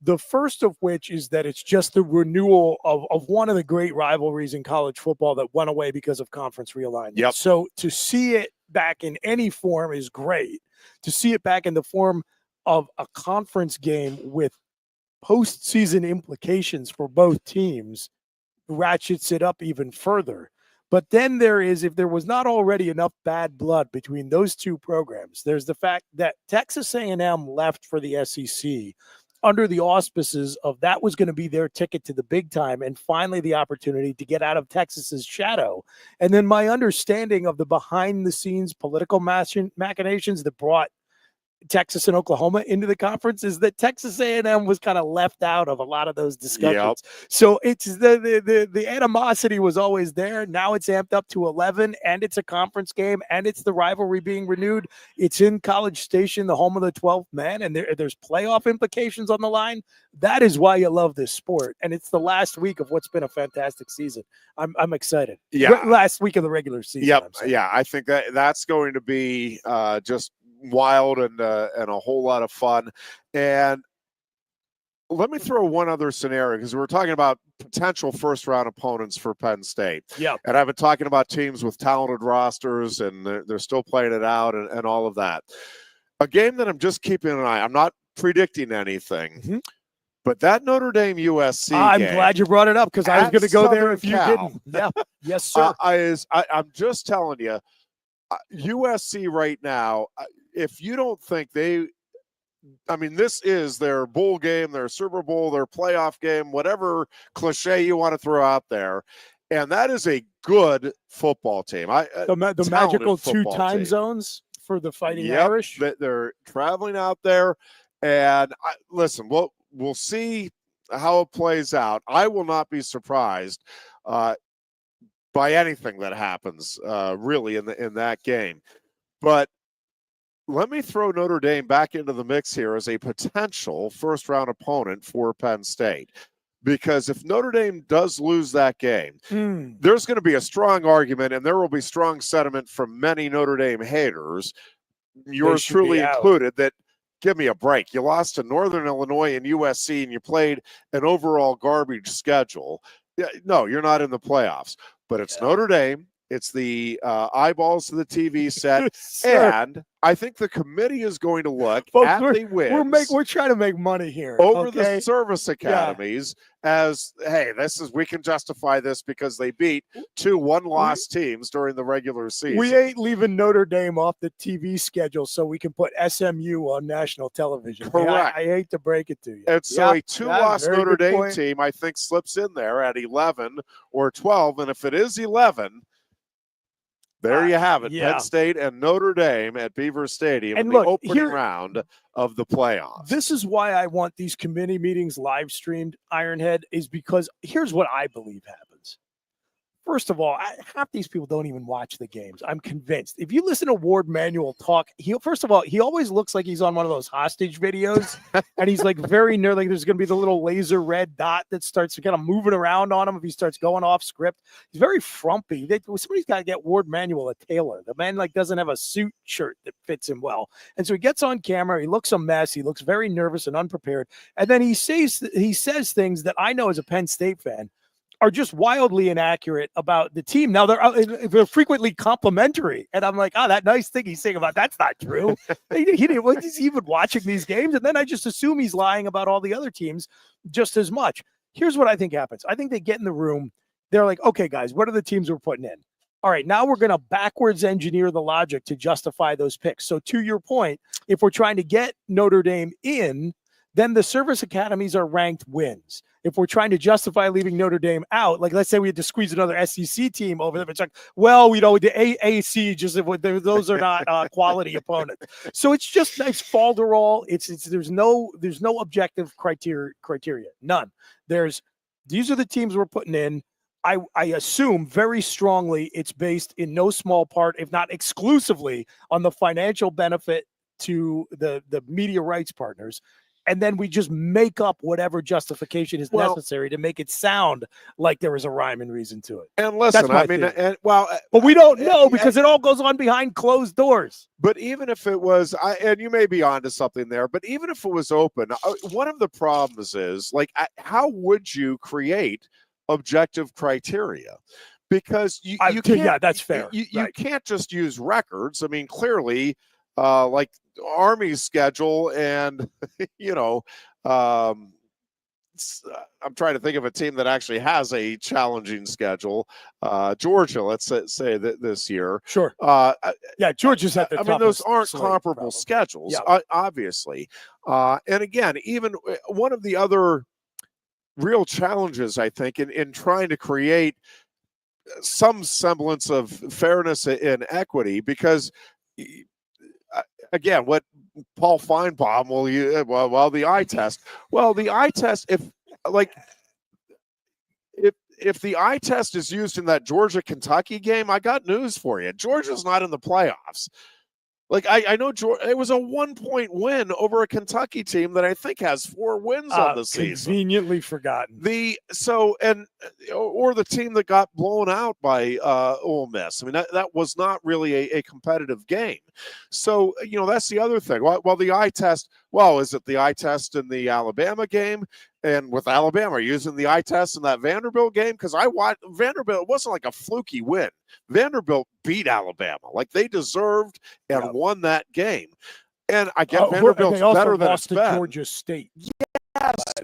The first of which is that it's just the renewal of one of the great rivalries in college football that went away because of conference realignment. Yep. So to see it back in any form is great. To see it back in the form of a conference game with postseason implications for both teams ratchets it up even further. But then if there was not already enough bad blood between those 2 programs, there's the fact that Texas A&M left for the SEC under the auspices of that was going to be their ticket to the big time, and finally the opportunity to get out of Texas's shadow. And then my understanding of the behind-the-scenes political machinations that brought Texas and Oklahoma into the conference is that Texas A&M was kind of left out of a lot of those discussions. Yep. So it's the animosity was always there. Now it's amped up to 11, and it's a conference game, and it's the rivalry being renewed. It's in College Station, the home of the 12th man, and there's playoff implications on the line. That is why you love this sport, and it's the last week of what's been a fantastic season. I'm excited. Yeah. Last week of the regular season. Yep. Yeah, I think that's going to be just wild and a whole lot of fun. And let me throw one other scenario, because we're talking about potential first round opponents for Penn State. Yeah. And I've been talking about teams with talented rosters, and they're still playing it out and all of that. A game that I'm just keeping an eye. I'm not predicting anything. Mm-hmm. But that Notre Dame USC I'm game, glad you brought it up, because I was going to go there if you didn't. Yeah. Yes, sir. I'm just telling you, USC right now, if you don't think this is their bowl game, their Super Bowl, their playoff game, whatever cliche you want to throw out there. And that is a good football team. The magical 2 time zones for the Fighting Irish. They're traveling out there. And listen, we'll see how it plays out. I will not be surprised by anything that happens, really, in that game. But let me throw Notre Dame back into the mix here as a potential first-round opponent for Penn State. Because if Notre Dame does lose that game, there's going to be a strong argument, and there will be strong sentiment from many Notre Dame haters, yours truly included, that give me a break. You lost to Northern Illinois and USC, and you played an overall garbage schedule. No, you're not in the playoffs. But it's Notre Dame. It's the eyeballs to the TV set. And I think the committee is going to look at the wins. We're trying to make money here. Over the service academies as, hey, we can justify this because they beat 2 one-loss teams during the regular season. We ain't leaving Notre Dame off the TV schedule so we can put SMU on national television. Correct. I hate to break it to you. And so a 2-loss Notre Dame team, I think, slips in there at 11 or 12. And if it is 11, there you have it. Penn State and Notre Dame at Beaver Stadium in the opening round of the playoffs. This is why I want these committee meetings live streamed, Ironhead, is because here's what I believe happens. First of all, half these people don't even watch the games. I'm convinced. If you listen to Ward Manuel talk, he always looks like he's on one of those hostage videos, and he's like very near, like there's going to be the little laser red dot that starts kind of moving around on him if he starts going off script. He's very frumpy. Somebody's got to get Ward Manuel a tailor. The man doesn't have a suit shirt that fits him well, and so he gets on camera. He looks a mess. He looks very nervous and unprepared, and then he says things that I know as a Penn State fan are just wildly inaccurate about the team. Now they're frequently complimentary, and I'm like, that nice thing he's saying about that's not true. He's even watching these games, and then I just assume he's lying about all the other teams just as much. Here's what I think happens. I think they get in the room. They're like, okay, guys, what are the teams we're putting in? All right, now we're going to backwards engineer the logic to justify those picks. So to your point, if we're trying to get Notre Dame in, then the service academies are ranked wins. If we're trying to justify leaving Notre Dame out, like let's say we had to squeeze another SEC team over them, it's like, well, the AAC those are not quality opponents. So it's falderall. There's no objective criteria, none. These are the teams we're putting in. I assume very strongly it's based in no small part, if not exclusively, on the financial benefit to the media rights partners. And then we just make up whatever justification is necessary to make it sound like there is a rhyme and reason to it. And listen, but we don't know because it all goes on behind closed doors. But even if it was, and you may be onto something there, but even if it was open, one of the problems is, how would you create objective criteria? Because you can't, that's fair. You can't just use records. I mean, clearly, like Army's schedule, and I'm trying to think of a team that actually has a challenging schedule. Georgia, let's say that this year. Sure. Georgia's at the top. I mean, those aren't comparable schedules, obviously. And again, even one of the other real challenges, I think, in trying to create some semblance of fairness and equity, because again, what Paul Feinbaum the eye test. Well, the eye test, if the eye test is used in that Georgia-Kentucky game, I got news for you. Georgia's not in the playoffs. I know it was a 1-point win over a Kentucky team that I think has 4 wins on the season. Conveniently forgotten. Or the team that got blown out by Ole Miss. I mean, that was not really a competitive game. So, that's the other thing. Well, the eye test, is it the eye test in the Alabama game? And with Alabama, are you using the eye test in that Vanderbilt game? Because I watched Vanderbilt. It wasn't like a fluky win. Vanderbilt beat Alabama. They deserved and won that game. And I get Vanderbilt's better than it's been. Georgia State. Yes,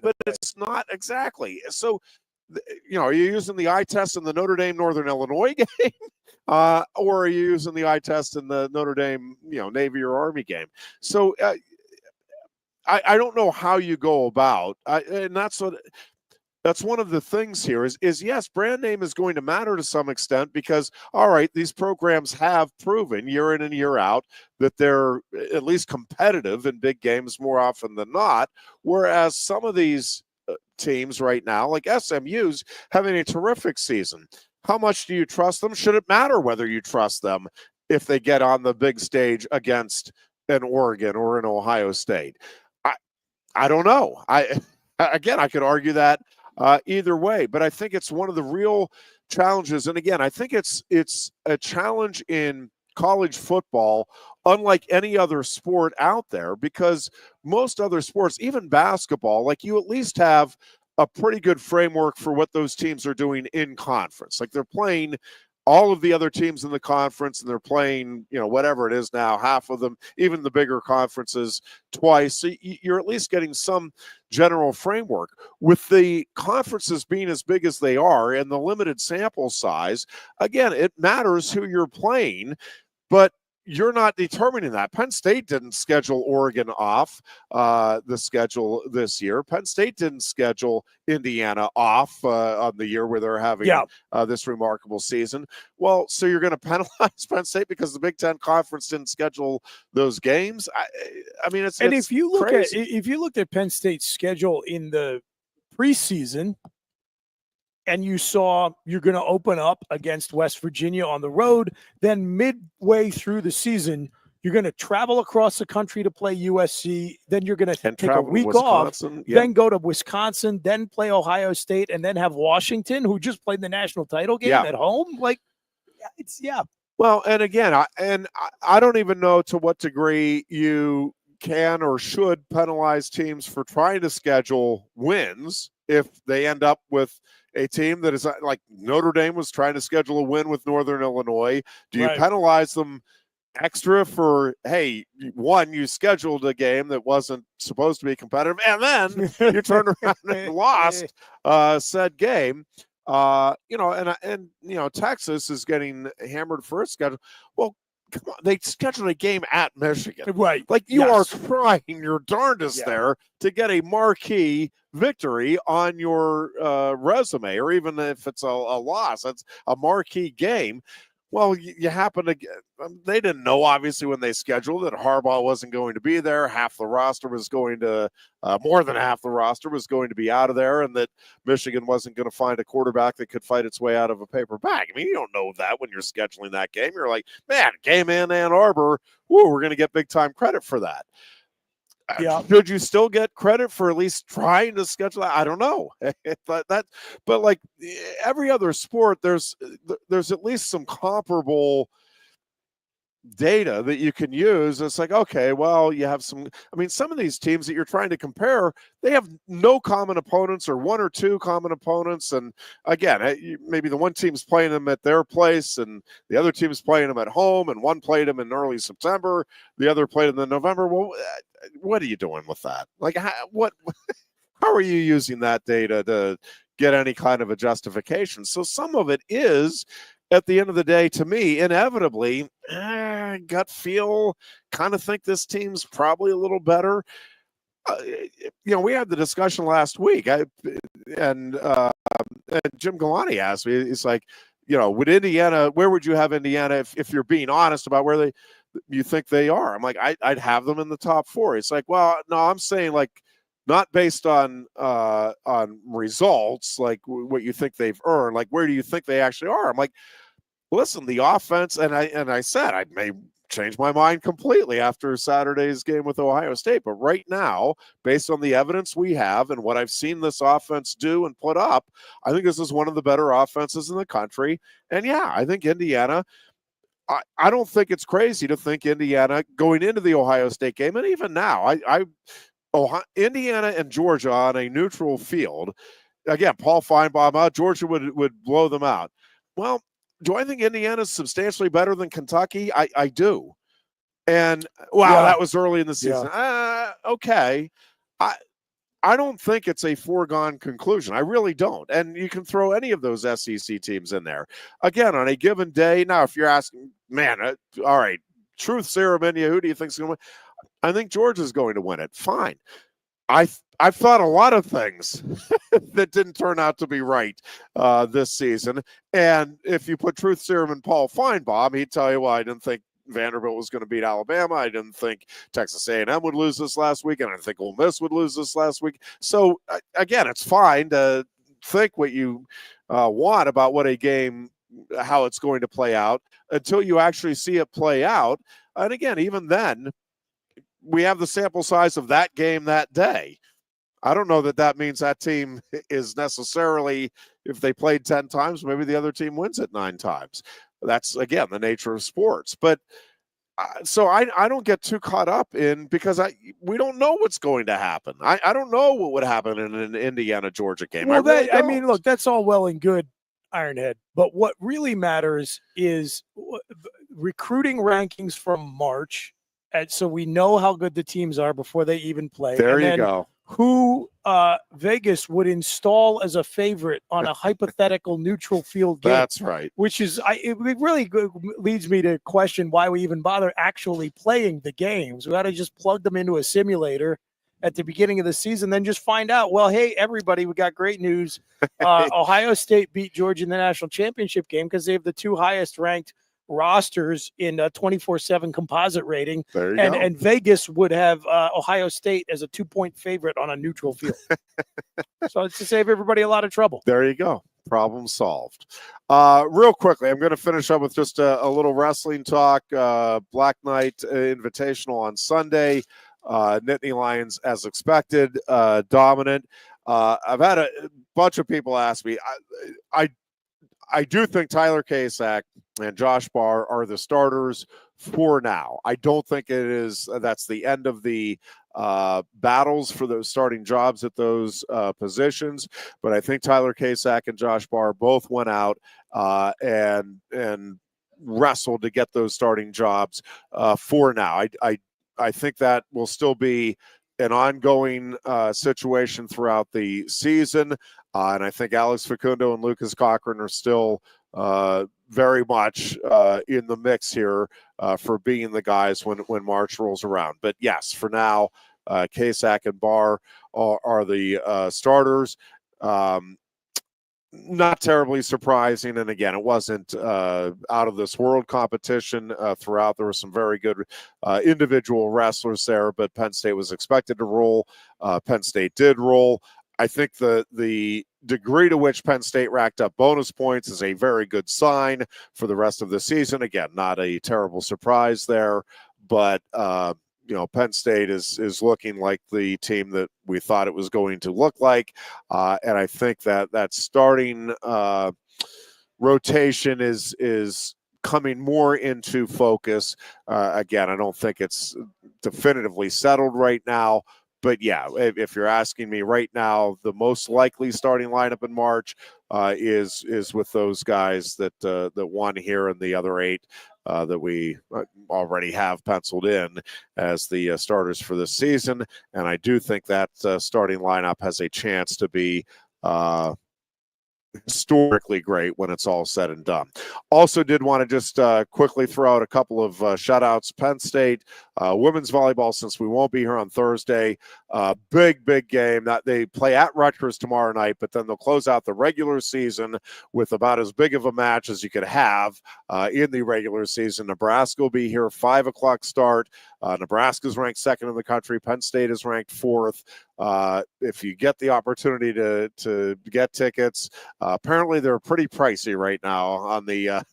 but it's not exactly. So, are you using the eye test in the Notre Dame Northern Illinois game? Or are you using the eye test in the Notre Dame, Navy or Army game? So, I don't know how you go about, and that's what That's one of the things here is yes, brand name is going to matter to some extent because, all right, these programs have proven year in and year out that they're at least competitive in big games more often than not, whereas some of these teams right now, like SMU's having a terrific season. How much do you trust them? Should it matter whether you trust them if they get on the big stage against an Oregon or an Ohio State? I don't know. I could argue that either way, but I think it's one of the real challenges. And again, I think it's a challenge in college football, unlike any other sport out there, because most other sports, even basketball, like you at least have a pretty good framework for what those teams are doing in conference. Like they're playing all of the other teams in the conference, and they're playing, whatever it is now, half of them, even the bigger conferences, twice. So you're at least getting some general framework. With the conferences being as big as they are and the limited sample size, again, it matters who you're playing, but you're not determining that. Penn State didn't schedule Oregon off the schedule this year. Penn State didn't schedule Indiana off on the year where they're having this remarkable season. Well, so you're going to penalize Penn State because the Big Ten Conference didn't schedule those games? I mean, it's if you look crazy. if you looked at Penn State's schedule in the preseason, and you saw you're going to open up against West Virginia on the road, then midway through the season, you're going to travel across the country to play USC, then you're going to take a week off, then go to Wisconsin, then play Ohio State, and then have Washington, who just played the national title game at home. Like, Well, and again, I don't even know to what degree you can or should penalize teams for trying to schedule wins if they end up with a team that is like Notre Dame was trying to schedule a win with Northern Illinois. Do you penalize them extra for, hey, one, you scheduled a game that wasn't supposed to be competitive, and then you turned around and lost said game? Texas is getting hammered for its schedule. Well, come on, they scheduled a game at Michigan. Right. Like you are trying your darndest there to get a marquee victory on your resume, or even if it's a loss, that's a marquee game. Well, you happen to get, they didn't know, obviously, when they scheduled that Harbaugh wasn't going to be there. Half the roster was going to, more than half the roster was going to be out of there, and that Michigan wasn't going to find a quarterback that could fight its way out of a paper bag. I mean, you don't know that when you're scheduling that game. You're like, man, game in Ann Arbor, woo, we're going to get big time credit for that. Should you still get credit for at least trying to schedule that? I don't know. but like every other sport, there's at least some comparable data that you can use. It's like, okay, well, you have some of these teams that you're trying to compare, they have no common opponents or one or two common opponents. And again, maybe the one team's playing them at their place and the other team's playing them at home, and one played them in early September, the other played them in November. Well, what are you doing with that? Like, how are you using that data to get any kind of a justification? So some of it is, at the end of the day, to me, inevitably, gut feel, kind of think this team's probably a little better. We had the discussion last week, and Jim Galani asked me, he's like, would Indiana, where would you have Indiana if you're being honest about where you think they are? I'm like, I'd have them in the top four. It's like, well, no, I'm saying like not based on results, like what you think they've earned, like where do you think they actually are? I'm like, listen, the offense, and I said I may change my mind completely after Saturday's game with Ohio State, but right now, based on the evidence we have and what I've seen this offense do and put up, I think this is one of the better offenses in the country. And I think Indiana, I don't think it's crazy to think Indiana going into the Ohio State game, and even now, Indiana and Georgia on a neutral field. Again, Paul Feinbaum out, Georgia would blow them out. Well, do I think Indiana's substantially better than Kentucky? I do. And that was early in the season. Okay. I don't think it's a foregone conclusion. I really don't. And you can throw any of those SEC teams in there. Again, on a given day. Now, if you're asking, man, all right, truth serum in you, who do you think's going to win? I think Georgia's going to win it. Fine. I've thought a lot of things that didn't turn out to be right this season. And if you put truth serum in Paul Feinbaum, he'd tell you, well, I didn't think Vanderbilt was going to beat Alabama. I didn't think Texas A&M would lose this last week, and I didn't think Ole Miss would lose this last week. So, again, it's fine to think what you want about what a game, how it's going to play out until you actually see it play out. And again, even then, we have the sample size of that game that day. I don't know that means that team is necessarily, if they played 10 times, maybe the other team wins it 9 times. That's, again, the nature of sports. But so I don't get too caught up in, because we don't know what's going to happen. I don't know what would happen in an Indiana-Georgia game. Well, I mean, look, that's all well and good, Ironhead. But what really matters is recruiting rankings from March. And so we know how good the teams are before they even play. There you go. Who Vegas would install as a favorite on a hypothetical neutral field game. That's right. Which is, it really leads me to question why we even bother actually playing the games. We got to just plug them into a simulator at the beginning of the season, then just find out, well, hey, everybody, we got great news. Ohio State beat Georgia in the national championship game because they have the 2 highest ranked rosters in a 24/7 composite rating, and Vegas would have Ohio State as a 2-point favorite on a neutral field. So it's to save everybody a lot of trouble. There you go. Problem solved. Real quickly, I'm going to finish up with just a little wrestling talk. Black Knight Invitational on Sunday. Nittany Lions, as expected, dominant. I've had a bunch of people ask me. I do think Tyler Kasak and Josh Barr are the starters for now. I don't think that's the end of the battles for those starting jobs at those positions. But I think Tyler Kasak and Josh Barr both went out and wrestled to get those starting jobs for now. I think that will still be an ongoing situation throughout the season. And I think Alex Facundo and Lucas Cochran are still very much in the mix here for being the guys when March rolls around. But yes, for now, Kasak and Barr are the starters. Not terribly surprising. And again, it wasn't out of this world competition throughout. There were some very good individual wrestlers there, but Penn State was expected to roll. Penn State did roll. I think the degree to which Penn State racked up bonus points is a very good sign for the rest of the season. Again, not a terrible surprise there, but Penn State is looking like the team that we thought it was going to look like. And I think that starting rotation is coming more into focus. Again, I don't think it's definitively settled right now. But yeah, if you're asking me right now, the most likely starting lineup in March is with those guys that won here and the other 8 that we already have penciled in as the starters for this season. And I do think that starting lineup has a chance to be historically great when it's all said and done. Also did want to just quickly throw out a couple of shout outs. Penn State women's volleyball, since we won't be here on Thursday, big game that they play at Rutgers tomorrow night, but then they'll close out the regular season with about as big of a match as you could have in the regular season. Nebraska will be here, 5:00 start. Nebraska's ranked 2nd in the country. Penn State is ranked 4th. If you get the opportunity to get tickets, apparently they're pretty pricey right now on the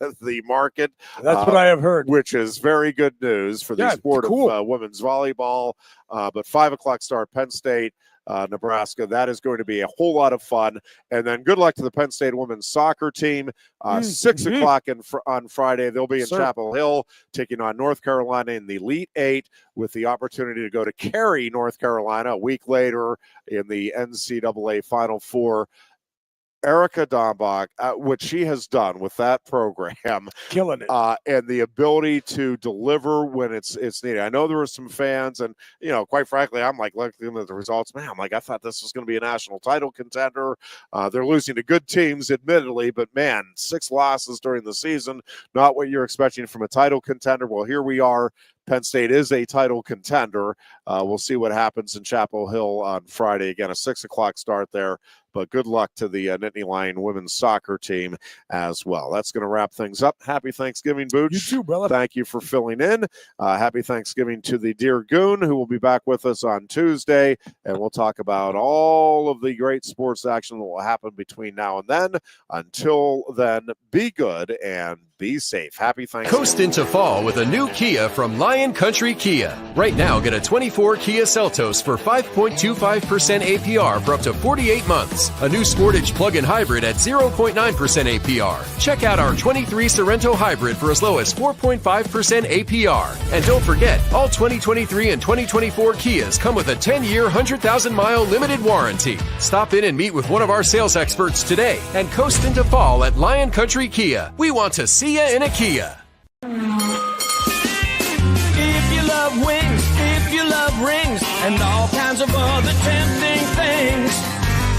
market. That's what I have heard, which is very good news for the sport of women's volleyball. But 5:00 start, Penn State, Nebraska. That is going to be a whole lot of fun. And then good luck to the Penn State women's soccer team. 6:00 on Friday, they'll be in Chapel Hill taking on North Carolina in the Elite 8 with the opportunity to go to Cary, North Carolina a week later in the NCAA Final Four. Erica Dombach, what she has done with that program, killing it, and the ability to deliver when it's needed. I know there were some fans, and quite frankly, I'm like looking at the results. Man, I'm like, I thought this was going to be a national title contender. They're losing to good teams, admittedly, but man, 6 losses during the season, not what you're expecting from a title contender. Well, here we are. Penn State is a title contender. We'll see what happens in Chapel Hill on Friday. Again, a 6 o'clock start there. But good luck to the Nittany Lion women's soccer team as well. That's going to wrap things up. Happy Thanksgiving, Booch. You too, brother. Thank you for filling in. Happy Thanksgiving to the dear Goon, who will be back with us on Tuesday. And we'll talk about all of the great sports action that will happen between now and then. Until then, be good and be safe. Happy Thanksgiving. Coast into fall with a new Kia from Lion Country Kia. Right now, get a 24 Kia Seltos for 5.25% APR for up to 48 months. A new Sportage plug-in hybrid at 0.9% APR. Check out our 23 Sorrento hybrid for as low as 4.5% APR. And don't forget, all 2023 and 2024 Kias come with a 10-year, 100,000-mile limited warranty. Stop in and meet with one of our sales experts today and coast into fall at Lion Country Kia. We want to see you in a Kia. If you love wings, if you love rings, and all kinds of other tempting things,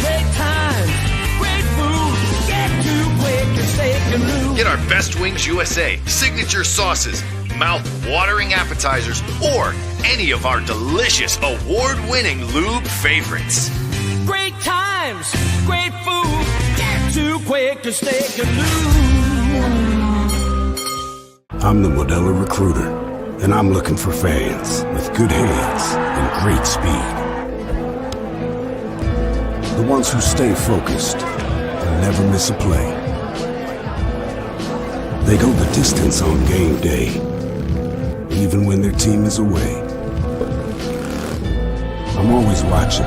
great times, great food, get to Quaker Steak Lube. Get our Best Wings USA, signature sauces, mouth-watering appetizers, or any of our delicious award-winning lube favorites. Great times, great food, get to Quaker Steak Lube. I'm the Modelo Recruiter, and I'm looking for fans with good hands and great speed. The ones who stay focused and never miss a play. They go the distance on game day, even when their team is away. I'm always watching,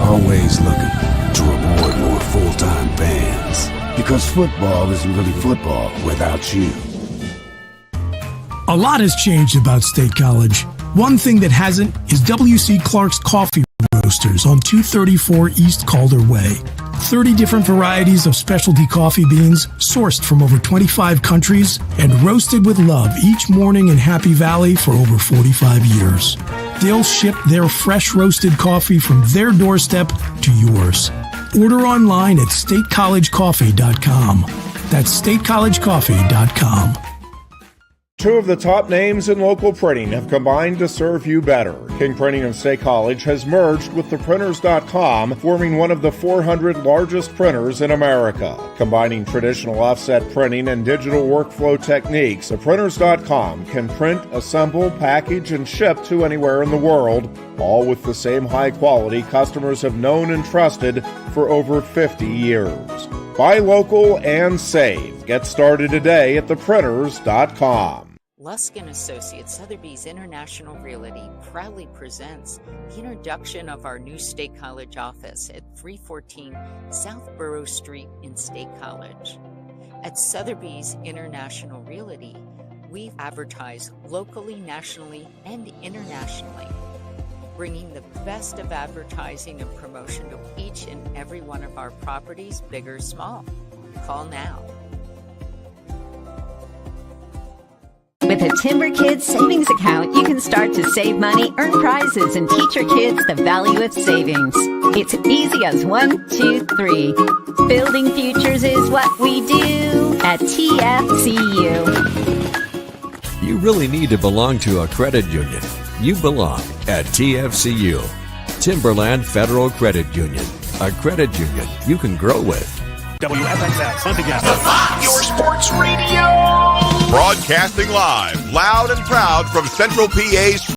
always looking to reward more full-time fans. Because football isn't really football without you. A lot has changed about State College. One thing that hasn't is W.C. Clark's Coffee Roasters on 234 East Calder Way. 30 different varieties of specialty coffee beans sourced from over 25 countries and roasted with love each morning in Happy Valley for over 45 years. They'll ship their fresh roasted coffee from their doorstep to yours. Order online at statecollegecoffee.com. That's statecollegecoffee.com. Two of the top names in local printing have combined to serve you better. King Printing of State College has merged with theprinters.com, forming one of the 400 largest printers in America. Combining traditional offset printing and digital workflow techniques, theprinters.com can print, assemble, package, and ship to anywhere in the world, all with the same high quality customers have known and trusted for over 50 years. Buy local and save. Get started today at theprinters.com. Lusk & Associates Sotheby's International Realty proudly presents the introduction of our new State College office at 314 South Borough Street in State College. At Sotheby's International Realty, we advertise locally, nationally, and internationally, bringing the best of advertising and promotion to each and every one of our properties, big or small. Call now. With a Timber Kids savings account, you can start to save money, earn prizes, and teach your kids the value of savings. It's easy as 1, 2, 3. Building futures is what we do at TFCU. You really need to belong to a credit union. You belong at TFCU, Timberland Federal Credit Union, a credit union you can grow with. WFXS, Hunt Again. Your sports radio. Broadcasting live, loud and proud from Central PA's